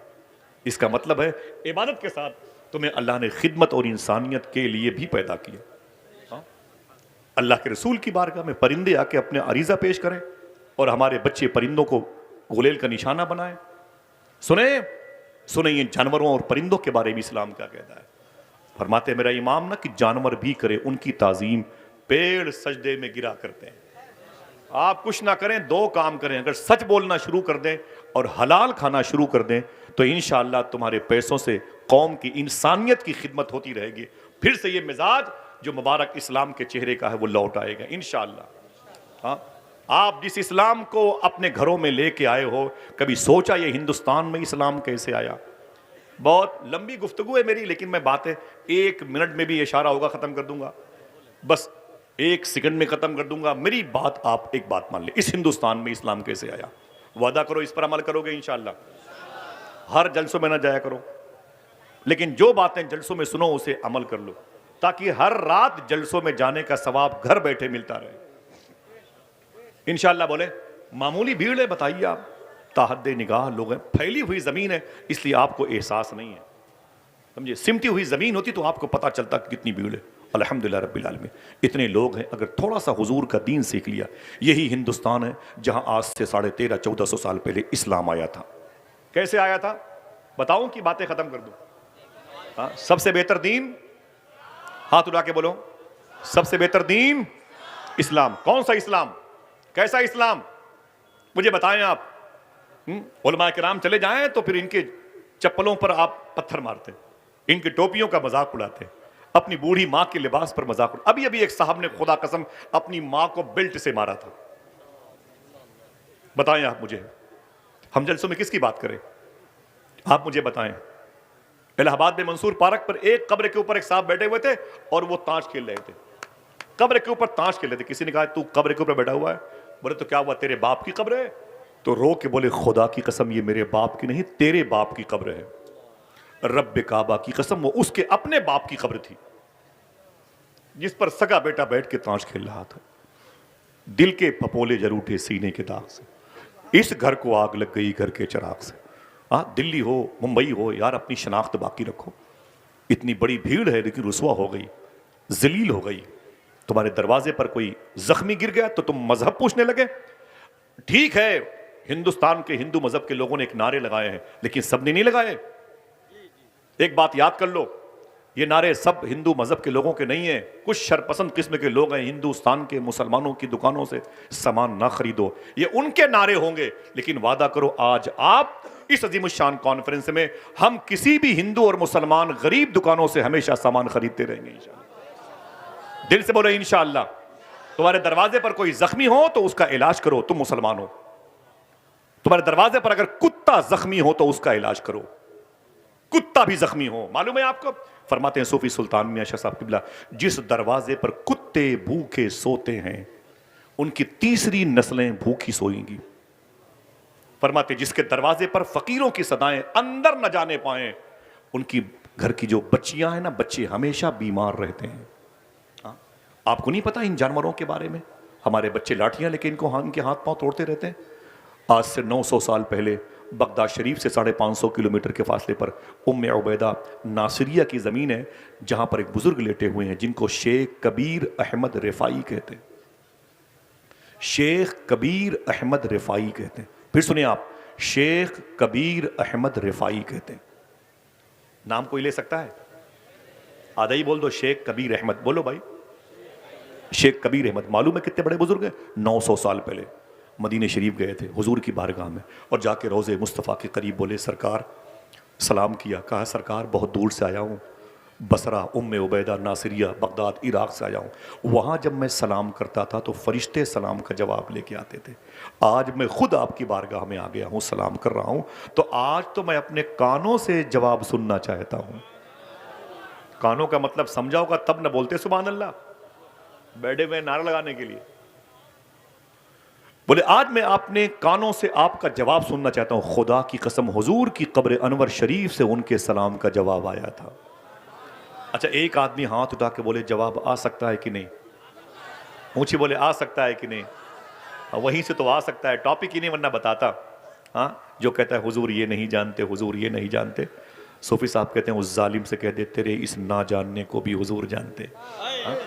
इसका मतलब है इबादत के साथ तुम्हें अल्लाह ने खिदमत और इंसानियत के लिए भी पैदा किया। हाँ? अल्लाह के रसूल की बारगाह में परिंदे आके अपने अरीजा पेश करें और हमारे बच्चे परिंदों को गुलेल का निशाना बनाए। सुने सुने ये जानवरों और परिंदों के बारे में इस्लाम क्या कहता है। फरमाते मेरा इमाम ना कि जानवर भी करे उनकी ताजीम, पेड़ सजदे में गिरा करते हैं। आप कुछ ना करें, 2 काम करें, अगर सच बोलना शुरू कर दें और हलाल खाना शुरू कर दें तो इंशाअल्लाह तुम्हारे पैसों से कौम की इंसानियत की खिदमत होती रहेगी। फिर से ये मिजाज जो मुबारक इस्लाम के चेहरे का है वो लौट आएगा इंशाअल्लाह। हाँ, आप जिस इस्लाम को अपने घरों में लेके आए हो, कभी सोचा ये हिंदुस्तान में इस्लाम कैसे आया? बहुत लंबी गुफ्तगू है मेरी, लेकिन मैं बातें 1 मिनट में भी इशारा होगा खत्म कर दूंगा, बस 1 सेकंड में खत्म कर दूंगा। मेरी बात आप एक बात मान ले, इस हिंदुस्तान में इस्लाम कैसे आया? वादा करो इस पर अमल करोगे इंशाअल्लाह। हर जलसों में ना जाया करो, लेकिन जो बातें जलसों में सुनो उसे अमल कर लो, ताकि हर रात जलसों में जाने का सवाब घर बैठे मिलता रहे इंशाअल्लाह। बोले मामूली भीड़ है, बताइए आप, ताहद्दे निगाह लोग हैं, फैली हुई जमीन है, इसलिए आपको एहसास नहीं है, समझे। सिमटी हुई जमीन होती तो आपको पता चलता कि कितनी भीड़ है। अल्हम्दुलिल्लाह रब्बिल आलमीन, इतने लोग हैं। अगर थोड़ा सा हुजूर का दीन सीख लिया, यही हिंदुस्तान है जहां आज से 1350-1400 साल पहले इस्लाम आया था। कैसे आया था बताऊं कि बातें खत्म कर दूं? हाँ, सबसे बेहतर दीन, हाथ उठा के बोलो, सबसे बेहतर दीन इस्लाम। कौन सा इस्लाम? कैसा इस्लाम? मुझे बताएं आप। उलमा किराम चले जाएं तो फिर इनके चप्पलों पर आप पत्थर मारते, इनकी टोपियों का मजाक उड़ाते, अपनी बूढ़ी मां के लिबास पर मजाक उड़ा। अभी अभी एक साहब ने खुदा कसम अपनी मां को बेल्ट से मारा था। बताएं आप मुझे, हम जलसों में किसकी बात करें? आप मुझे बताएं। इलाहाबाद में मंसूर पार्क पर एक कब्र के ऊपर एक साहब बैठे हुए थे और वो ताश खेल रहे थे। कब्र के ऊपर ताश खेल रहे थे। किसी ने कहा तू कब्र के ऊपर बैठा हुआ है? बोले तो क्या हुआ, तेरे बाप की कब्र है? तो रो के बोले खुदा की कसम ये मेरे बाप की नहीं, तेरे बाप की कब्र है। रब्बे काबा की कसम वो उसके अपने बाप की कब्र थी जिस पर सगा बेटा बैठ के ताश खेल रहा था। दिल के फपोले जर उठे सीने के दाग से, इस घर को आग लग गई घर के चिराग से। हाँ, दिल्ली हो मुंबई हो यार, अपनी शनाख्त बाकी रखो। इतनी बड़ी भीड़ है लेकिन रुसवा हो गई, जलील हो गई। तुम्हारे दरवाजे पर कोई जख्मी गिर गया तो तुम मजहब पूछने लगे। ठीक है, हिंदुस्तान के हिंदू मजहब के लोगों ने एक नारे लगाए हैं, लेकिन सबने नहीं लगाए। एक बात याद कर लो, ये नारे सब हिंदू मजहब के लोगों के नहीं है। कुछ शरपसंद किस्म के लोग हैं, हिंदुस्तान के मुसलमानों की दुकानों से सामान ना खरीदो, ये उनके नारे होंगे। लेकिन वादा करो आज आप इस अजीमुशान कॉन्फ्रेंस में हम किसी भी हिंदू और मुसलमान गरीब दुकानों से हमेशा सामान खरीदते रहेंगे इंशाअल्लाह। दिल से बोलो इंशाअल्लाह। तुम्हारे दरवाजे पर कोई जख्मी हो तो उसका इलाज करो, तुम मुसलमान हो। तुम्हारे दरवाजे पर अगर कुत्ता जख्मी हो तो उसका इलाज करो, कुत्ता भी जख्मी हो। मालूम है आपको, फरमाते हैं सूफी सुल्तान मियां शाह साहब किबला, जिस दरवाजे पर कुत्ते भूखे सोते हैं उनकी तीसरी नस्लें भूखी सोएंगी। फरमाते जिसके दरवाजे पर फकीरों की सदाएं अंदर न जाने पाए, उनकी घर की जो बच्चियां हैं ना, बच्चे हमेशा बीमार रहते हैं। आपको नहीं पता इन जानवरों के बारे में? हमारे बच्चे लाठियां लेके इनके हाथ पांव तोड़ते रहते हैं। आज से 900 साल पहले बगदाद शरीफ से 550 किलोमीटर के फासले पर उम्मे उबैदा नासिरिया की ज़मीन है, जहां पर एक बुजुर्ग लेटे हुए हैं जिनको शेख कबीर अहमद रिफाई कहते हैं। शेख कबीर अहमद रिफाई कहते हैं। फिर सुनिए आप, शेख कबीर अहमद रिफाई कहते हैं। नाम कोई ले सकता है? आधा ही बोल दो, शेख कबीर अहमद बोलो भाई। शेख कबीर अहमद मालूम है कितने बड़े बुजुर्ग हैं? 900 साल पहले मदीने शरीफ गए थे हुजूर की बारगाह में, और जाके रोज़े मुस्तफ़ा के करीब बोले सरकार, सलाम किया, कहा सरकार बहुत दूर से आया हूँ, बसरा, उम्मे उबैदा, नासिरिया, बगदाद, इराक़ से आया हूँ। वहाँ जब मैं सलाम करता था तो फरिश्ते सलाम का जवाब लेके आते थे। आज मैं खुद आपकी बारगाह में आ गया हूँ, सलाम कर रहा हूँ, तो आज तो मैं अपने कानों से जवाब सुनना चाहता हूँ। कानों का मतलब समझा होगा तब न बोलते सुभान अल्लाह, बैठे हुए नारा लगाने के लिए। बोले आज मैं अपने कानों से आपका जवाब सुनना चाहता हूं। खुदा की कसम हुजूर की कब्र अनवर शरीफ से उनके सलाम का जवाब आया था। अच्छा, एक आदमी हाथ उठा के बोले जवाब आ सकता है कि नहीं? ऊंची बोले आ सकता है कि नहीं? वहीं से तो आ सकता है, टॉपिक ही नहीं वरना बताता। हाँ, जो कहता है हुजूर ये नहीं जानते, हुजूर ये नहीं जानते, सूफी साहब कहते हैं उस जालिम से कह दे तेरे इस ना जानने को भी हुजूर जानते। हाँ?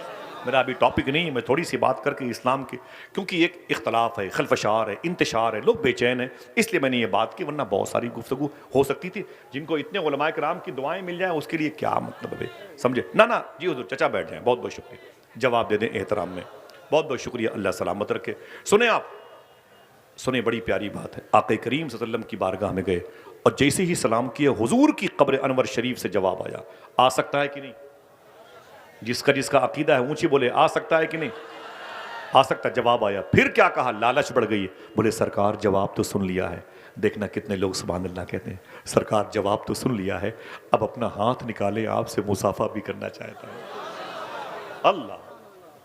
मेरा अभी टॉपिक नहीं है, मैं थोड़ी सी बात करके इस्लाम की, क्योंकि एक इख्तलाफ है, खलफशार है, इंतशार है, लोग बेचैन है, इसलिए मैंने ये बात की, वरना बहुत सारी गुफ्तगू हो सकती थी। जिनको इतने उलमाए कराम की दुआएं मिल जाए उसके लिए क्या मतलब है, समझे ना? ना जी हुजूर, चचा बैठ जाएं, बहुत बहुत शुक्रिया, जवाब दे दें एहतराम में, बहुत बहुत शुक्रिया, अल्लाह सलामत रखे। सुने आप, सुने, बड़ी प्यारी बात है। आक़ा करीम सल्लल्लाहु अलैहि वसल्लम की बारगाह में गए और जैसे ही सलाम किए हुजूर की कब्र अनवर शरीफ से जवाब आया, आ सकता है कि नहीं? जिसका अकीदा है ऊंची बोले आ सकता है कि नहीं? आ सकता। जवाब आया। फिर क्या कहा? लालच बढ़ गई। बोले सरकार जवाब तो सुन लिया है। देखना कितने लोग सुभान अल्लाह कहते हैं, सरकार जवाब तो सुन लिया है, अब अपना हाथ निकाले आपसे मुसाफा भी करना चाहता है। अल्लाह,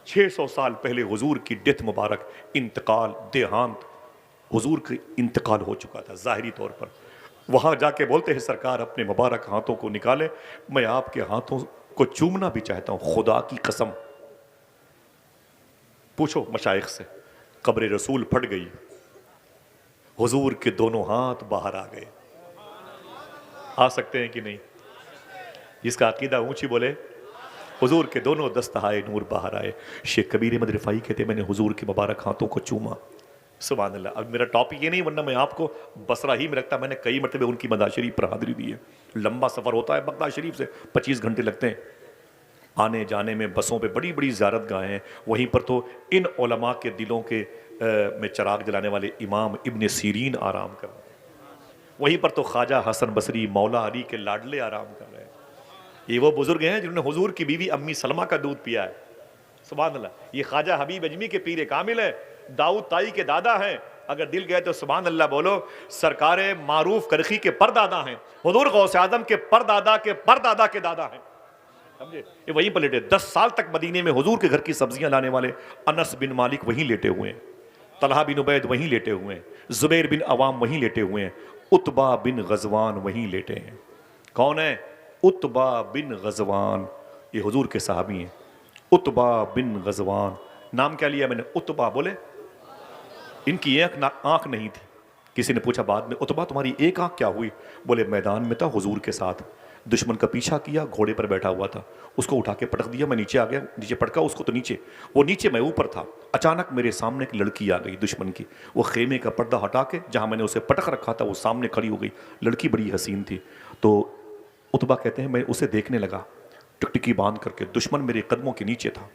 600 साल पहले हुजूर की डेथ मुबारक, इंतकाल, देहांत, हुजूर का इंतकाल हो चुका था ज़ाहिरी तौर पर। वहाँ जाके बोलते हैं सरकार अपने मुबारक हाथों को निकाले, मैं आपके हाथों को चूमना भी चाहता हूँ, खुदा की कसम। पूछो मशाइख से, कब्र रसूल फट गई, हुजूर के दोनों हाथ बाहर आ गए, आ सकते हैं कि नहीं? जिसका अकीदा ऊंची बोले हुजूर के दोनों दस्तहाए नूर बाहर आए। शेख कबीर अहमद रिफाई कहते मैंने हुजूर के मुबारक हाथों को चूमा। सुभान अल्लाह। अब मेरा टॉपिक ये नहीं, वरना मैं आपको बसरा ही में रखता। मैंने कई मरतबे उनकी मदद शरीफ पर हाजिरी दी है। लंबा सफ़र होता है बगदाद शरीफ से, 25 घंटे लगते हैं आने जाने में, बसों पे बड़ी बड़ी ज़ियारत गाहें हैं। वहीं पर तो इन उलमा के दिलों के में चिराग जलाने वाले इमाम इब्न सीरीन आराम कर रहे हैं। वहीं पर तो ख्वाजा हसन बसरी, मौला अली के लाडले आराम कर रहे हैं। ये वो बुजुर्ग हैं जिन्होंने हुजूर की बीवी अम्मी सलमा का दूध पिया है। सुभान अल्लाह। ये ख्वाजा हबीब अजमी के पीर कामिल है, दाऊद ताई के दादा हैं। अगर दिल गए तो सुभान अल्लाह बोलो। सरकार मारूफ करखी के परदादा हैं, हुजूर गौस आजम के परदादा के परदादा के दादा हैं, समझे? ये वहीं पर लेटे। 10 साल तक मदीने में हुजूर के घर की सब्जियां लाने वाले अनस बिन मालिक वहीं लेटे हुए हैं, तलहा बिन उबैद वहीं लेटे हुए हैं, जुबैर बिन अवाम वहीं लेटे हुए हैं, उतबा बिन गजवान वहीं लेटे हैं। कौन है? उतबा बिन गजवान, ये हुजूर के सहाबी हैं। उतबा बिन गजवान, नाम क्या लिया मैंने? उतबा। बोले इनकी एक आंख नहीं थी। किसी ने पूछा बाद में, उतबा तुम्हारी एक आंख क्या हुई? बोले मैदान में था हुजूर के साथ, दुश्मन का पीछा किया, घोड़े पर बैठा हुआ था, उसको उठा के पटक दिया, मैं नीचे आ गया, नीचे पटका उसको तो नीचे, वो नीचे, मैं ऊपर था। अचानक मेरे सामने एक लड़की आ गई दुश्मन की, वो खेमे का पर्दा हटा के जहाँ मैंने उसे पटक रखा था वो सामने खड़ी हो गई। लड़की बड़ी हसीन थी। तो उतबा कहते हैं मैं उसे देखने लगा, टिकटिकी बांध करके, दुश्मन मेरे कदमों के नीचे था,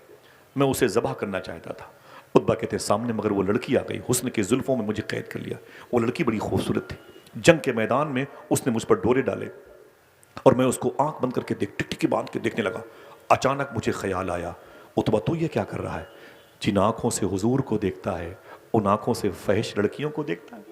मैं उसे ज़बह करना चाहता था। उतबा कहते हैं सामने मगर वो लड़की आ गई, हुस्न के जुल्फों में मुझे कैद कर लिया। वो लड़की बड़ी खूबसूरत थी। जंग के मैदान में उसने मुझ पर डोरे डाले और मैं उसको आंख बंद करके टिकटिकी बांध के देखने लगा। अचानक मुझे ख्याल आया, उतबा तो ये क्या कर रहा है? जिन आंखों से हुजूर को देखता है उन आंखों से फहश लड़कियों को देखता है।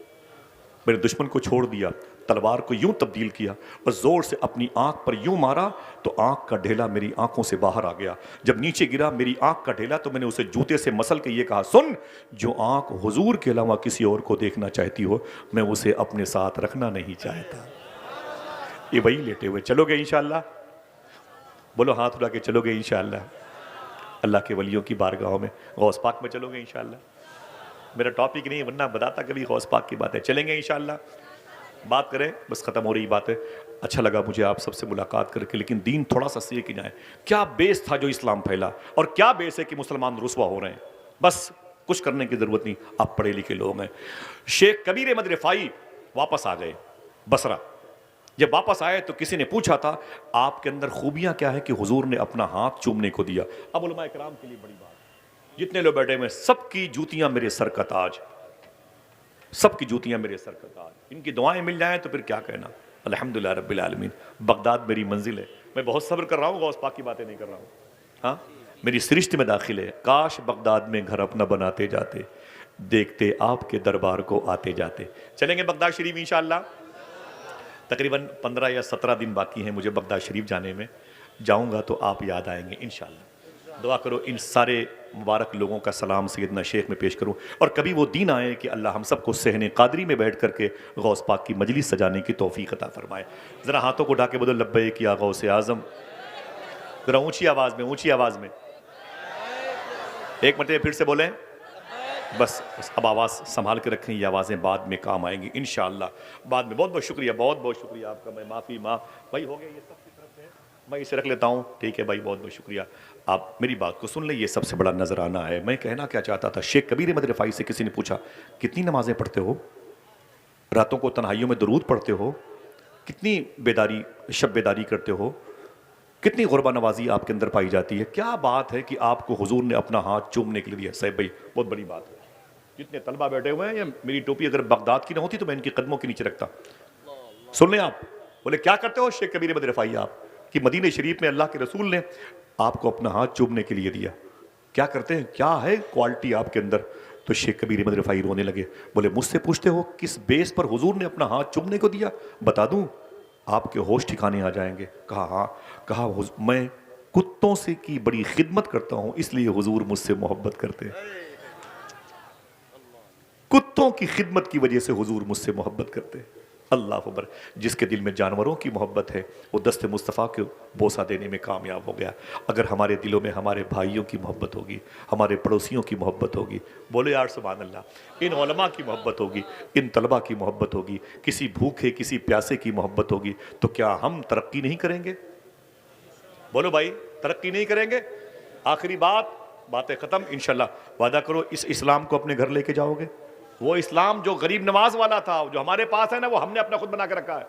मैंने दुश्मन को छोड़ दिया, तलवार को यूं तब्दील किया और जोर से अपनी आंख पर यूं मारा तो आंख का ढेला मेरी आंखों से बाहर आ गया। जब नीचे गिरा मेरी आंख का ढेला तो मैंने उसे जूते से मसल के ये कहा, सुन, जो आंख हुजूर के अलावा किसी और को देखना चाहती हो मैं उसे अपने साथ रखना नहीं चाहता। ये वही लेटे हुए। चलोगे इंशाअल्लाह? बोलो हाथ उठा के चलोगे इंशाअल्लाह? अल्लाह के वलियों की बारगाहों में, गौस पाक में चलोगे इंशाअल्लाह? मेरा टॉपिक नहीं, वरना बताता कभी गौस पाक की बात है। चलेंगे इंशाअल्लाह? बात करें, बस ख़त्म हो रही बात है। अच्छा लगा मुझे आप सबसे मुलाकात करके, लेकिन दीन थोड़ा सा सीख की जाए। क्या बेस था जो इस्लाम फैला, और क्या बेस है कि मुसलमान रुसवा हो रहे हैं? बस कुछ करने की ज़रूरत नहीं, आप पढ़े लिखे लोग हैं। शेख कबीर अहमद रिफाई वापस आ गए बसरा। जब वापस आए तो किसी ने पूछा था आपके अंदर खूबियां क्या है कि हुजूर ने अपना हाथ चूमने को दिया। अब उलमा इकराम के लिए बड़ी बात, जितने लोग बैठे हुए सबकी जूतियां मेरे सर का ताज, सबकी जूतियां मेरे सर का ताज, इनकी दुआएं मिल जाएं तो फिर क्या कहना। अल्हम्दुलिल्लाह रब्बिल आलमीन। बगदाद मेरी मंजिल है, मैं बहुत सब्र कर रहा हूँ, गौस पाक की बातें नहीं कर रहा हूँ। हाँ, मेरी सृष्टि में दाखिल है। काश बगदाद में घर अपना बनाते जाते, देखते आपके दरबार को आते जाते। चलेंगे बगदाद शरीफ इंशाअल्लाह। तकरीबन 15 या 17 दिन बाकी हैं मुझे बगदाद शरीफ जाने में। जाऊंगा तो आप याद आएंगे इंशाअल्लाह। दुआ करो इन सारे मुबारक लोगों का सलाम सैयदना शेख में पेश करूं, और कभी वो दिन आए कि अल्लाह हम सबको सहने कादरी में बैठ करके गौस पाक की मजलिस सजाने की तौफीक अता फरमाए। ज़रा हाथों को उठा के बोलो लब्बैक या गौस आज़म। ज़रा ऊंची आवाज़ में, ऊंची आवाज़ में एक मरतबा फिर से बोलें। बस अब आवाज़ संभाल के रखें, ये आवाज़ें बाद में काम आएंगी इंशाअल्लाह, बाद में। बहुत बहुत शुक्रिया, बहुत बहुत शुक्रिया आपका। मैं माफ़ी भाई हो गया, ये सब की तरफ से मैं इसे रख लेता हूँ, ठीक है भाई, बहुत बहुत शुक्रिया। आप मेरी बात को सुन लें, ये सबसे बड़ा नजराना है। मैं कहना क्या चाहता था, शेख कबीर अहमद रिफाई से किसी ने पूछा कितनी नमाजें पढ़ते हो, रातों को तन्हाइयों में दरूद पढ़ते हो, कितनी बेदारी शब बेदारी करते हो, कितनी गुरबा नवाजी आपके अंदर पाई जाती है, क्या बात है कि आपको हुजूर ने अपना हाथ चूमने के लिए दिया। साहब भाई बहुत बड़ी बात है। जितने तलबा बैठे हुए हैं, या मेरी टोपी अगर बगदाद की ना होती तो मैं इनके कदमों के नीचे रखता। सुन लें आप। बोले क्या करते हो शेख कबीर अहमद रिफाई आप, कि मदीने शरीफ में अल्लाह के रसूल ने आपको अपना हाथ चूमने के लिए दिया, क्या करते हैं, क्या है क्वालिटी आपके अंदर। तो शेख कबीर अहमद रिफाई रोने लगे। बोले मुझसे पूछते हो किस बेस पर हुजूर ने अपना हाथ चूमने को दिया, बता दूं आपके होश ठिकाने आ जाएंगे। कहा हाँ। कहा मैं कुत्तों से की बड़ी खिदमत करता हूं, इसलिए हुजूर मुझसे मोहब्बत करते हैं। कुत्तों की खिदमत की वजह से हुजूर मुझसे मोहब्बत करते हैं। अल्लाह अकबर। जिसके दिल में जानवरों की मोहब्बत है वो दस्ते मुस्तफ़ा को बोसा देने में कामयाब हो गया। अगर हमारे दिलों में हमारे भाइयों की मोहब्बत होगी, हमारे पड़ोसियों की मोहब्बत होगी, बोले यार सुभान अल्लाह, इन उलमा की मोहब्बत होगी, इन तलबा की मोहब्बत होगी, किसी भूखे किसी प्यासे की मोहब्बत होगी, तो क्या हम तरक्की नहीं करेंगे? बोलो भाई, तरक्की नहीं करेंगे? आखिरी बातें ख़त्म इंशाल्लाह। वादा करो इस इस्लाम को अपने घर लेके जाओगे। वो इस्लाम जो गरीब नवाज वाला था, जो हमारे पास है ना, वो हमने अपना खुद बना के रखा है।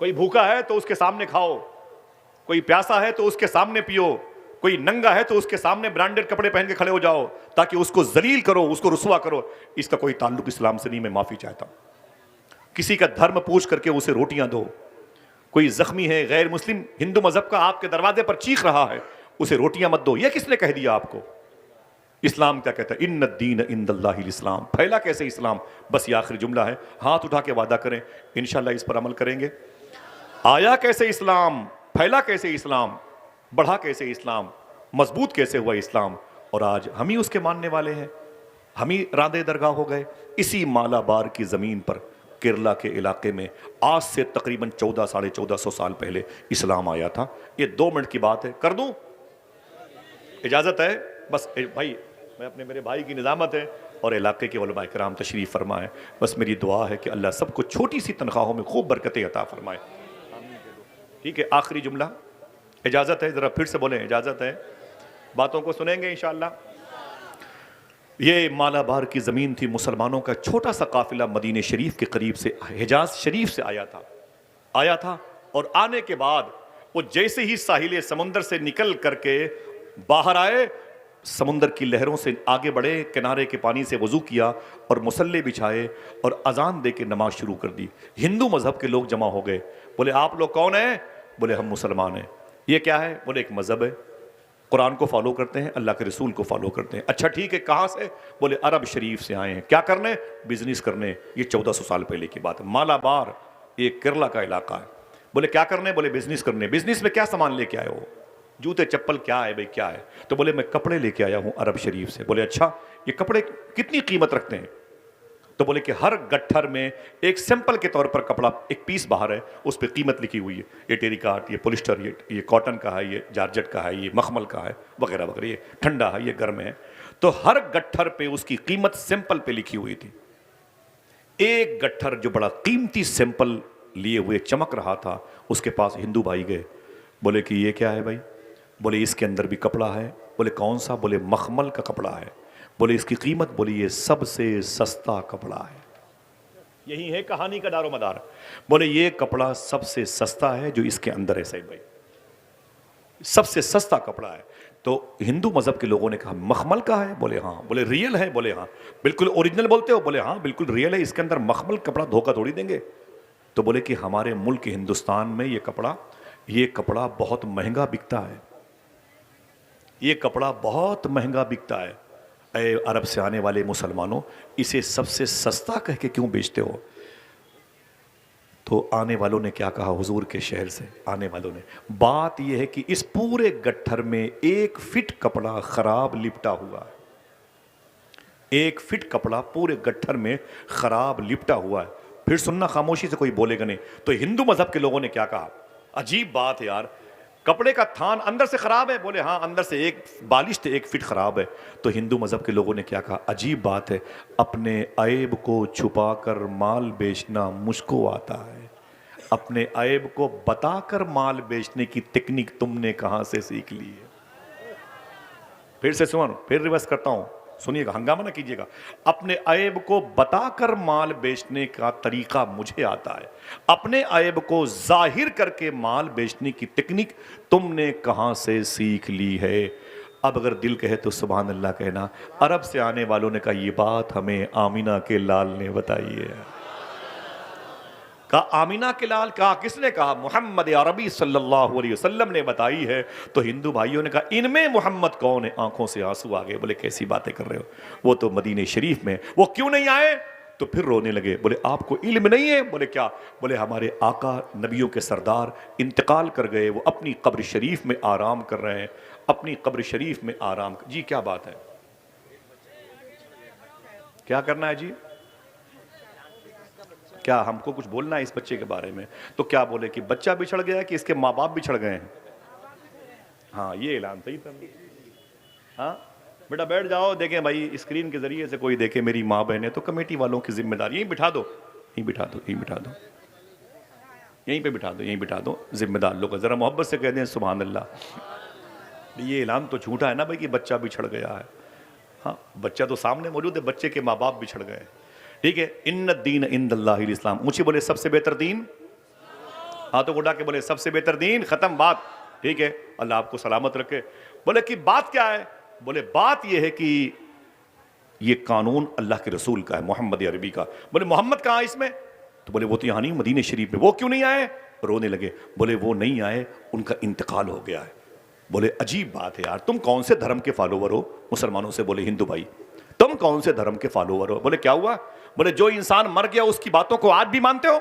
कोई भूखा है तो उसके सामने खाओ, कोई प्यासा है तो उसके सामने पियो, कोई नंगा है तो उसके सामने ब्रांडेड कपड़े पहन के खड़े हो जाओ, ताकि उसको जलील करो, उसको रुसवा करो। इसका कोई ताल्लुक इस्लाम से नहीं, मैं माफी चाहता हूं। किसी का धर्म पूछ करके उसे रोटियां दो। कोई जख्मी है, गैर मुस्लिम हिंदू मजहब का, आपके दरवाजे पर चीख रहा है, उसे रोटियां मत दो। यह किसने कह दिया आपको? इस्लाम क्या कहता है? इन्ना दीन इंदल्लाहिल इस्लाम। फैला कैसे इस्लाम? बस ये आखिरी जुमला है। हाथ उठा के वादा करें इंशाल्लाह इस पर अमल करेंगे। आया कैसे इस्लाम, फैला कैसे इस्लाम, बढ़ा कैसे इस्लाम, मजबूत कैसे हुआ इस्लाम, और आज हम ही उसके मानने वाले हैं। हम ही रांदे दरगाह हो गए। इसी मालाबार की जमीन पर केरला के इलाके में आज से तकरीबन 1400-1450 साल पहले इस्लाम आया था। ये 2 मिनट की बात है, कर दूं? इजाजत है? बस भाई, मैं अपने मेरे भाई की निजामत है और इलाके के उलमा इकराम तशरीफ़ फरमाए। बस मेरी दुआ है कि अल्लाह सबको छोटी सी तनख्वाहों में खूब बरकतें अता फरमाए। ठीक है, आखिरी जुमला, इजाज़त है? ज़रा फिर से बोलें, इजाज़त है? बातों को सुनेंगे इंशाअल्लाह। ये मालाबार की ज़मीन थी। मुसलमानों का छोटा सा काफिला मदीने शरीफ के करीब से हिजाज शरीफ से आया था और आने के बाद वो जैसे ही साहिल समुंदर से निकल करके बाहर आए, समुंदर की लहरों से आगे बढ़े, किनारे के पानी से वजू किया और मुसल्ले बिछाए और अजान दे के नमाज शुरू कर दी। हिंदू मजहब के लोग जमा हो गए। बोले आप लोग कौन हैं? बोले हम मुसलमान हैं। ये क्या है? बोले एक मजहब है, कुरान को फॉलो करते हैं, अल्लाह के रसूल को फॉलो करते हैं। अच्छा ठीक है, कहाँ से? बोले अरब शरीफ से आए हैं। क्या करने? बिजनेस करने। ये 1400 साल पहले की बात है। मालाबार ये केरला का इलाका है। बोले क्या करने? बोले बिजनेस करने। बिजनेस में क्या सामान लेके आए हो? जूते चप्पल क्या है भाई, क्या है? तो बोले मैं कपड़े लेके आया हूं अरब शरीफ से। बोले अच्छा, ये कपड़े कितनी कीमत रखते हैं? तो बोले कि हर गट्ठर में एक सैंपल के तौर पर कपड़ा, एक पीस बाहर है, उस पर कीमत लिखी हुई है। ये टेरिकाट, ये पोलिस्टर, ये कॉटन का है, ये जारजेट का है, ये मखमल का है, वगैरह वगैरह। ये ठंडा है, ये गर्म है। तो हर गट्ठर पे उसकी कीमत सैंपल पे लिखी हुई थी। एक गट्ठर जो बड़ा कीमती सैंपल लिए हुए चमक रहा था, उसके पास हिंदू भाई गए। बोले कि ये क्या है भाई? बोले इसके अंदर भी कपड़ा है। बोले कौन सा? बोले मखमल का कपड़ा है। बोले इसकी कीमत? बोले ये सबसे सस्ता कपड़ा है। यही है कहानी का दारो मदार। बोले ये कपड़ा सबसे सस्ता है जो इसके अंदर है सईद भाई, सबसे सस्ता कपड़ा है। तो हिंदू मजहब के लोगों ने कहा मखमल का है? बोले हाँ। बोले रियल है? बोले हाँ। बिल्कुल ओरिजिनल बोलते हो? बोले हाँ बिल्कुल रियल है, इसके अंदर मखमल कपड़ा धोखा थोड़ी देंगे। तो बोले कि हमारे मुल्क हिंदुस्तान में ये कपड़ा बहुत महंगा बिकता है, ये कपड़ा बहुत महंगा बिकता है। ऐ अरब से आने वाले मुसलमानों, इसे सबसे सस्ता कह के क्यों बेचते हो? तो आने वालों ने क्या कहा, हुजूर के शहर से आने वालों ने, बात यह है कि इस पूरे गट्ठर में 1 फीट कपड़ा खराब लिपटा हुआ है, 1 फीट कपड़ा पूरे गट्ठर में खराब लिपटा हुआ है। फिर सुनना, खामोशी से कोई बोलेगा नहीं। तो हिंदू मजहब के लोगों ने क्या कहा, अजीब बात है यार, कपड़े का थान अंदर से खराब है? बोले हाँ, अंदर से 1 बालिश से 1 फीट खराब है। तो हिंदू मजहब के लोगों ने क्या कहा, अजीब बात है, अपने ऐब को छुपाकर माल बेचना मुझको आता है, अपने ऐब को बताकर माल बेचने की टेक्निक तुमने कहां से सीख ली है? फिर से सुन, फिर रिवर्स करता हूं, सुनिएगा, हंगामा ना कीजिएगा। अपने ऐब को बताकर माल बेचने का तरीका मुझे आता है, अपने ऐब को जाहिर करके माल बेचने की टेक्निक तुमने कहां से सीख ली है? अब अगर दिल कहे तो सुभान अल्लाह कहना। अरब से आने वालों ने कहा ये बात हमें आमिना के लाल ने बताई है। कहा आमिना के लाल? कहा किसने कहा? मोहम्मद अरबी सल्लल्लाहु अलैहि वसल्लम ने बताई है। तो हिंदू भाइयों ने कहा इनमें मोहम्मद कौन है? आंखों से आंसू आ गए। बोले कैसी बातें कर रहे हो, वो तो मदीने शरीफ में, वो क्यों नहीं आए? तो फिर रोने लगे। बोले आपको इल्म नहीं है? बोले क्या? बोले हमारे आका नबियों के सरदार इंतकाल कर गए, वो अपनी कब्र शरीफ में आराम कर रहे हैं, अपनी कब्र शरीफ में आराम। जी क्या बात है, क्या करना है जी? क्या हमको कुछ बोलना है इस बच्चे के बारे में? तो क्या बोले कि बच्चा बिछड़ गया कि इसके माँ बाप बिछड़ गए हैं? हाँ ये ऐलान सही था। हाँ बेटा बैठ जाओ, देखें भाई स्क्रीन के जरिए से कोई देखे मेरी माँ बहन है, तो कमेटी वालों की जिम्मेदारी, यहीं बिठा दो, यहीं बिठा दो, यहीं बिठा दो, यहीं पे बिठा दो, यहीं बिठा दो, जिम्मेदार लोग जरा मोहब्बत से कह दें सुभान अल्लाह। ये ऐलान तो झूठा है ना भाई कि बच्चा बिछड़ गया है। हाँ बच्चा तो सामने मौजूद है, बच्चे के माँ बाप बिछड़ गए। ठीक है, इन्न दीन इंदल्लाहिल इस्लाम। ऊंची बोले सबसे बेहतर दीन, हाथों को उठा के बोले सबसे बेहतर दीन, खत्म बात। ठीक है, अल्लाह आपको सलामत रखे। बोले कि बात क्या है? बोले बात यह है कि ये कानून अल्लाह के रसूल का है, मोहम्मद अरबी का। बोले मोहम्मद कहाँ इसमें? तो बोले वो तो यहाँ नहीं, मदीने शरीफ में। वो क्यों नहीं आए? रोने लगे। बोले वो नहीं आए, उनका इंतकाल हो गया है। बोले अजीब बात है यार, तुम कौन से धर्म के फॉलोवर हो? मुसलमानों से बोले हिंदू भाई तुम कौन से धर्म के फॉलोवर हो? बोले क्या हुआ? बोले जो इंसान मर गया उसकी बातों को आज भी मानते हो?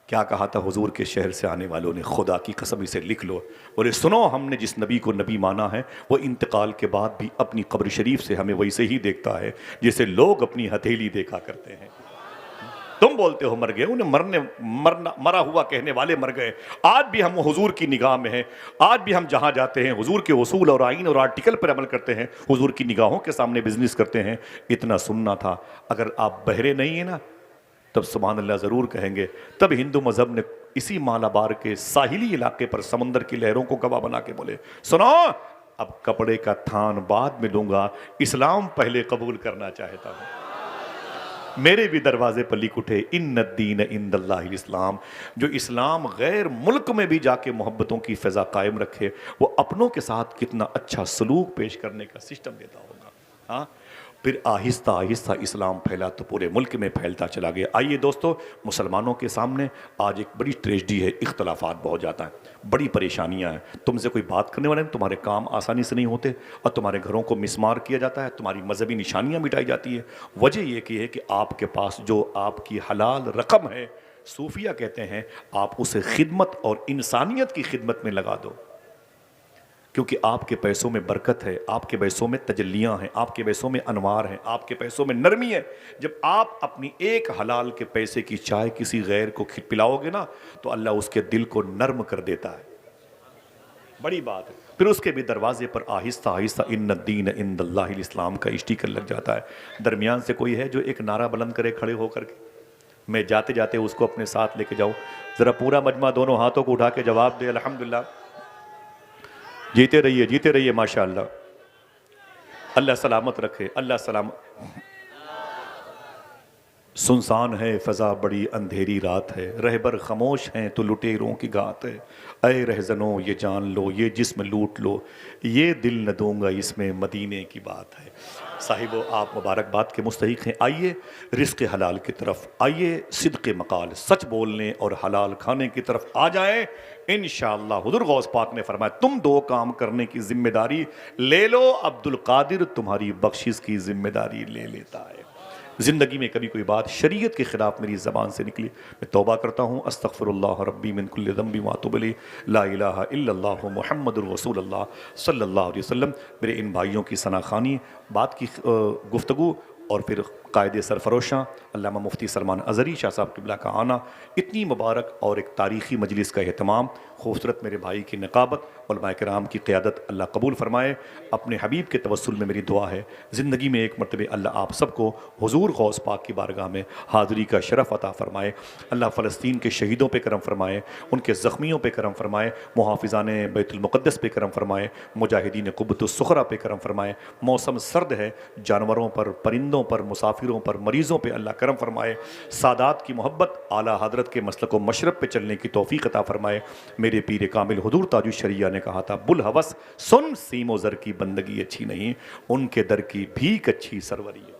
क्या कहा था हुजूर के शहर से आने वालों ने, खुदा की कसम इसे लिख लो। बोले सुनो, हमने जिस नबी को नबी माना है वो इंतकाल के बाद भी अपनी कब्र शरीफ से हमें वैसे ही देखता है जैसे लोग अपनी हथेली देखा करते हैं। तुम बोलते हो मर गए, उन्हें मरा हुआ कहने वाले मर गए। आज भी हम हुजूर की निगाह में हैं, आज भी हम जहां जाते हैं हुजूर के उसूल और आइन और आर्टिकल पर अमल करते हैं, हुजूर की निगाहों के सामने बिजनेस करते हैं। इतना सुनना था। अगर आप बहरे नहीं है ना तब सुभान अल्लाह जरूर कहेंगे। तब हिंदू मजहब ने इसी मालाबार के साहिली इलाके पर समंदर की लहरों को गवाह बना के बोले सुनो, अब कपड़े का थान बाद में दूंगा, इस्लाम पहले कबूल करना चाहता हूं। मेरे भी दरवाजे पर लिख उठे इन्न दीन इंदल्लाहिल इस्लाम। जो इस्लाम गैर मुल्क में भी जाके मोहब्बतों की फिजा कायम रखे, वो अपनों के साथ कितना अच्छा सलूक पेश करने का सिस्टम देता होगा। हाँ, फिर आहिस्ता आहिस्ता इस्लाम फैला तो पूरे मुल्क में फैलता चला गया। आइए दोस्तों, मुसलमानों के सामने आज एक बड़ी ट्रेजेडी है, इख्तलाफात बहुत जाता है, बड़ी परेशानियां हैं। तुमसे कोई बात करने वाले, तुम्हारे काम आसानी से नहीं होते और तुम्हारे घरों को मिसमार किया जाता है, तुम्हारी मजहबी निशानियां मिटाई जाती है। वजह यह कि है कि आपके पास जो आपकी हलाल रकम है, सूफिया कहते हैं, आप उसे खिदमत और इंसानियत की खिदमत में लगा दो, क्योंकि आपके पैसों में बरकत है, आपके पैसों में तजल्लियां हैं, आपके पैसों में अनवार हैं, आपके पैसों में नरमी है। जब आप अपनी एक हलाल के पैसे की चाय किसी गैर को पिलाओगे ना तो अल्लाह उसके दिल को नर्म कर देता है। बड़ी बात है। फिर उसके भी दरवाजे पर आहिस्ता आहिस्ता इन्न दीन इंदल्लाहिल इस्लाम का स्टिकर लग जाता है। दरमियान से कोई है जो एक नारा बुलंद करे खड़े होकर के, मैं जाते जाते उसको अपने साथ लेके जाऊं। जरा पूरा मजमा दोनों हाथों को उठा के जवाब दे अल्हम्दुलिल्लाह। जीते रहिए माशाअल्लाह, अल्लाह सलामत रखे, अल्लाह सलामत। सुनसान है फ़ज़ा बड़ी अंधेरी रात है, रहबर खामोश हैं तो लुटेरों की घात है। अय रहज़नों ये जान लो, ये जिस्म लूट लो, ये दिल न दूंगा इसमें मदीने की बात है। साहिबो आप मुबारकबाद के मुस्तहिक हैं। आइए रिज़्क़ हलाल की तरफ, आइए सिद्क़ मकाल सच बोलने और हलाल खाने की तरफ आ जाएं। इंशाअल्लाह हुज़ूर गौस पाक ने फरमाया तुम दो काम करने की जिम्मेदारी ले लो, अब्दुल कादिर तुम्हारी बख्शिश की जिम्मेदारी ले लेता है। ज़िंदगी में कभी कोई बात शरीयत के ख़िलाफ़ मेरी ज़बान से निकली, मैं तौबा करता हूँ, अस्तग़फ़िरुल्लाह रब्बी मिन कुल्लि ज़ंबि व अतूबु इलैह, ला इलाहा इल्लल्लाह मुहम्मदुर रसूलुल्लाह सल्लल्लाहु अलैहि वसल्लम। मेरे इन भाइयों की सनाख़ानी बात की गुफ्तगू और फिर कायदे सरफरोशां अल्लामा मुफ्ती सलमान अज़हरी शाह साहब क़िबला का आना, इतनी मुबारक और एक तारीख़ी मजलिस का अहतमाम, खूबसूरत मेरे भाई की निक़ाबत, उलमाए किराम की क़ियादत अल्लाह कबूल फ़रमाए। अपने हबीब के तवस्सुल में मेरी दुआ है ज़िंदगी में एक मरतबे अल्लाह आप सबको हुज़ूर गौस पाक की बारगाह में हाज़िरी का शरफ़ अता फ़रमाए। अल्लाह फ़लस्तीन के शहीदों पे करम फ़रमाए, उनके ज़ख्मियों पे करम फ़रमाए, मुहाफ़िज़ाने बैतुल मुक़द्दस पे करम फ़रमाए, मुजाहिदीन क़ुब्बतुस सुग़रा पे करम फ़रमाए। मौसम सर्द है, जानवरों पर, परिंदों पर, मुसाफिरों पर, मरीज़ों पे अल्लाह करम फ़रमाए। सादात की मोहब्बत, आला हज़रत के मसलक व मशरब पे चलने की तौफ़ीक़ अता फ़रमाए। मेरे पीर कामिल हुज़ूर ताजुश शरिया ने कहा था, बुल हवस सुन सीमो ज़र की बंदगी अच्छी नहीं, उनके दर की भीख अच्छी सरवरी है।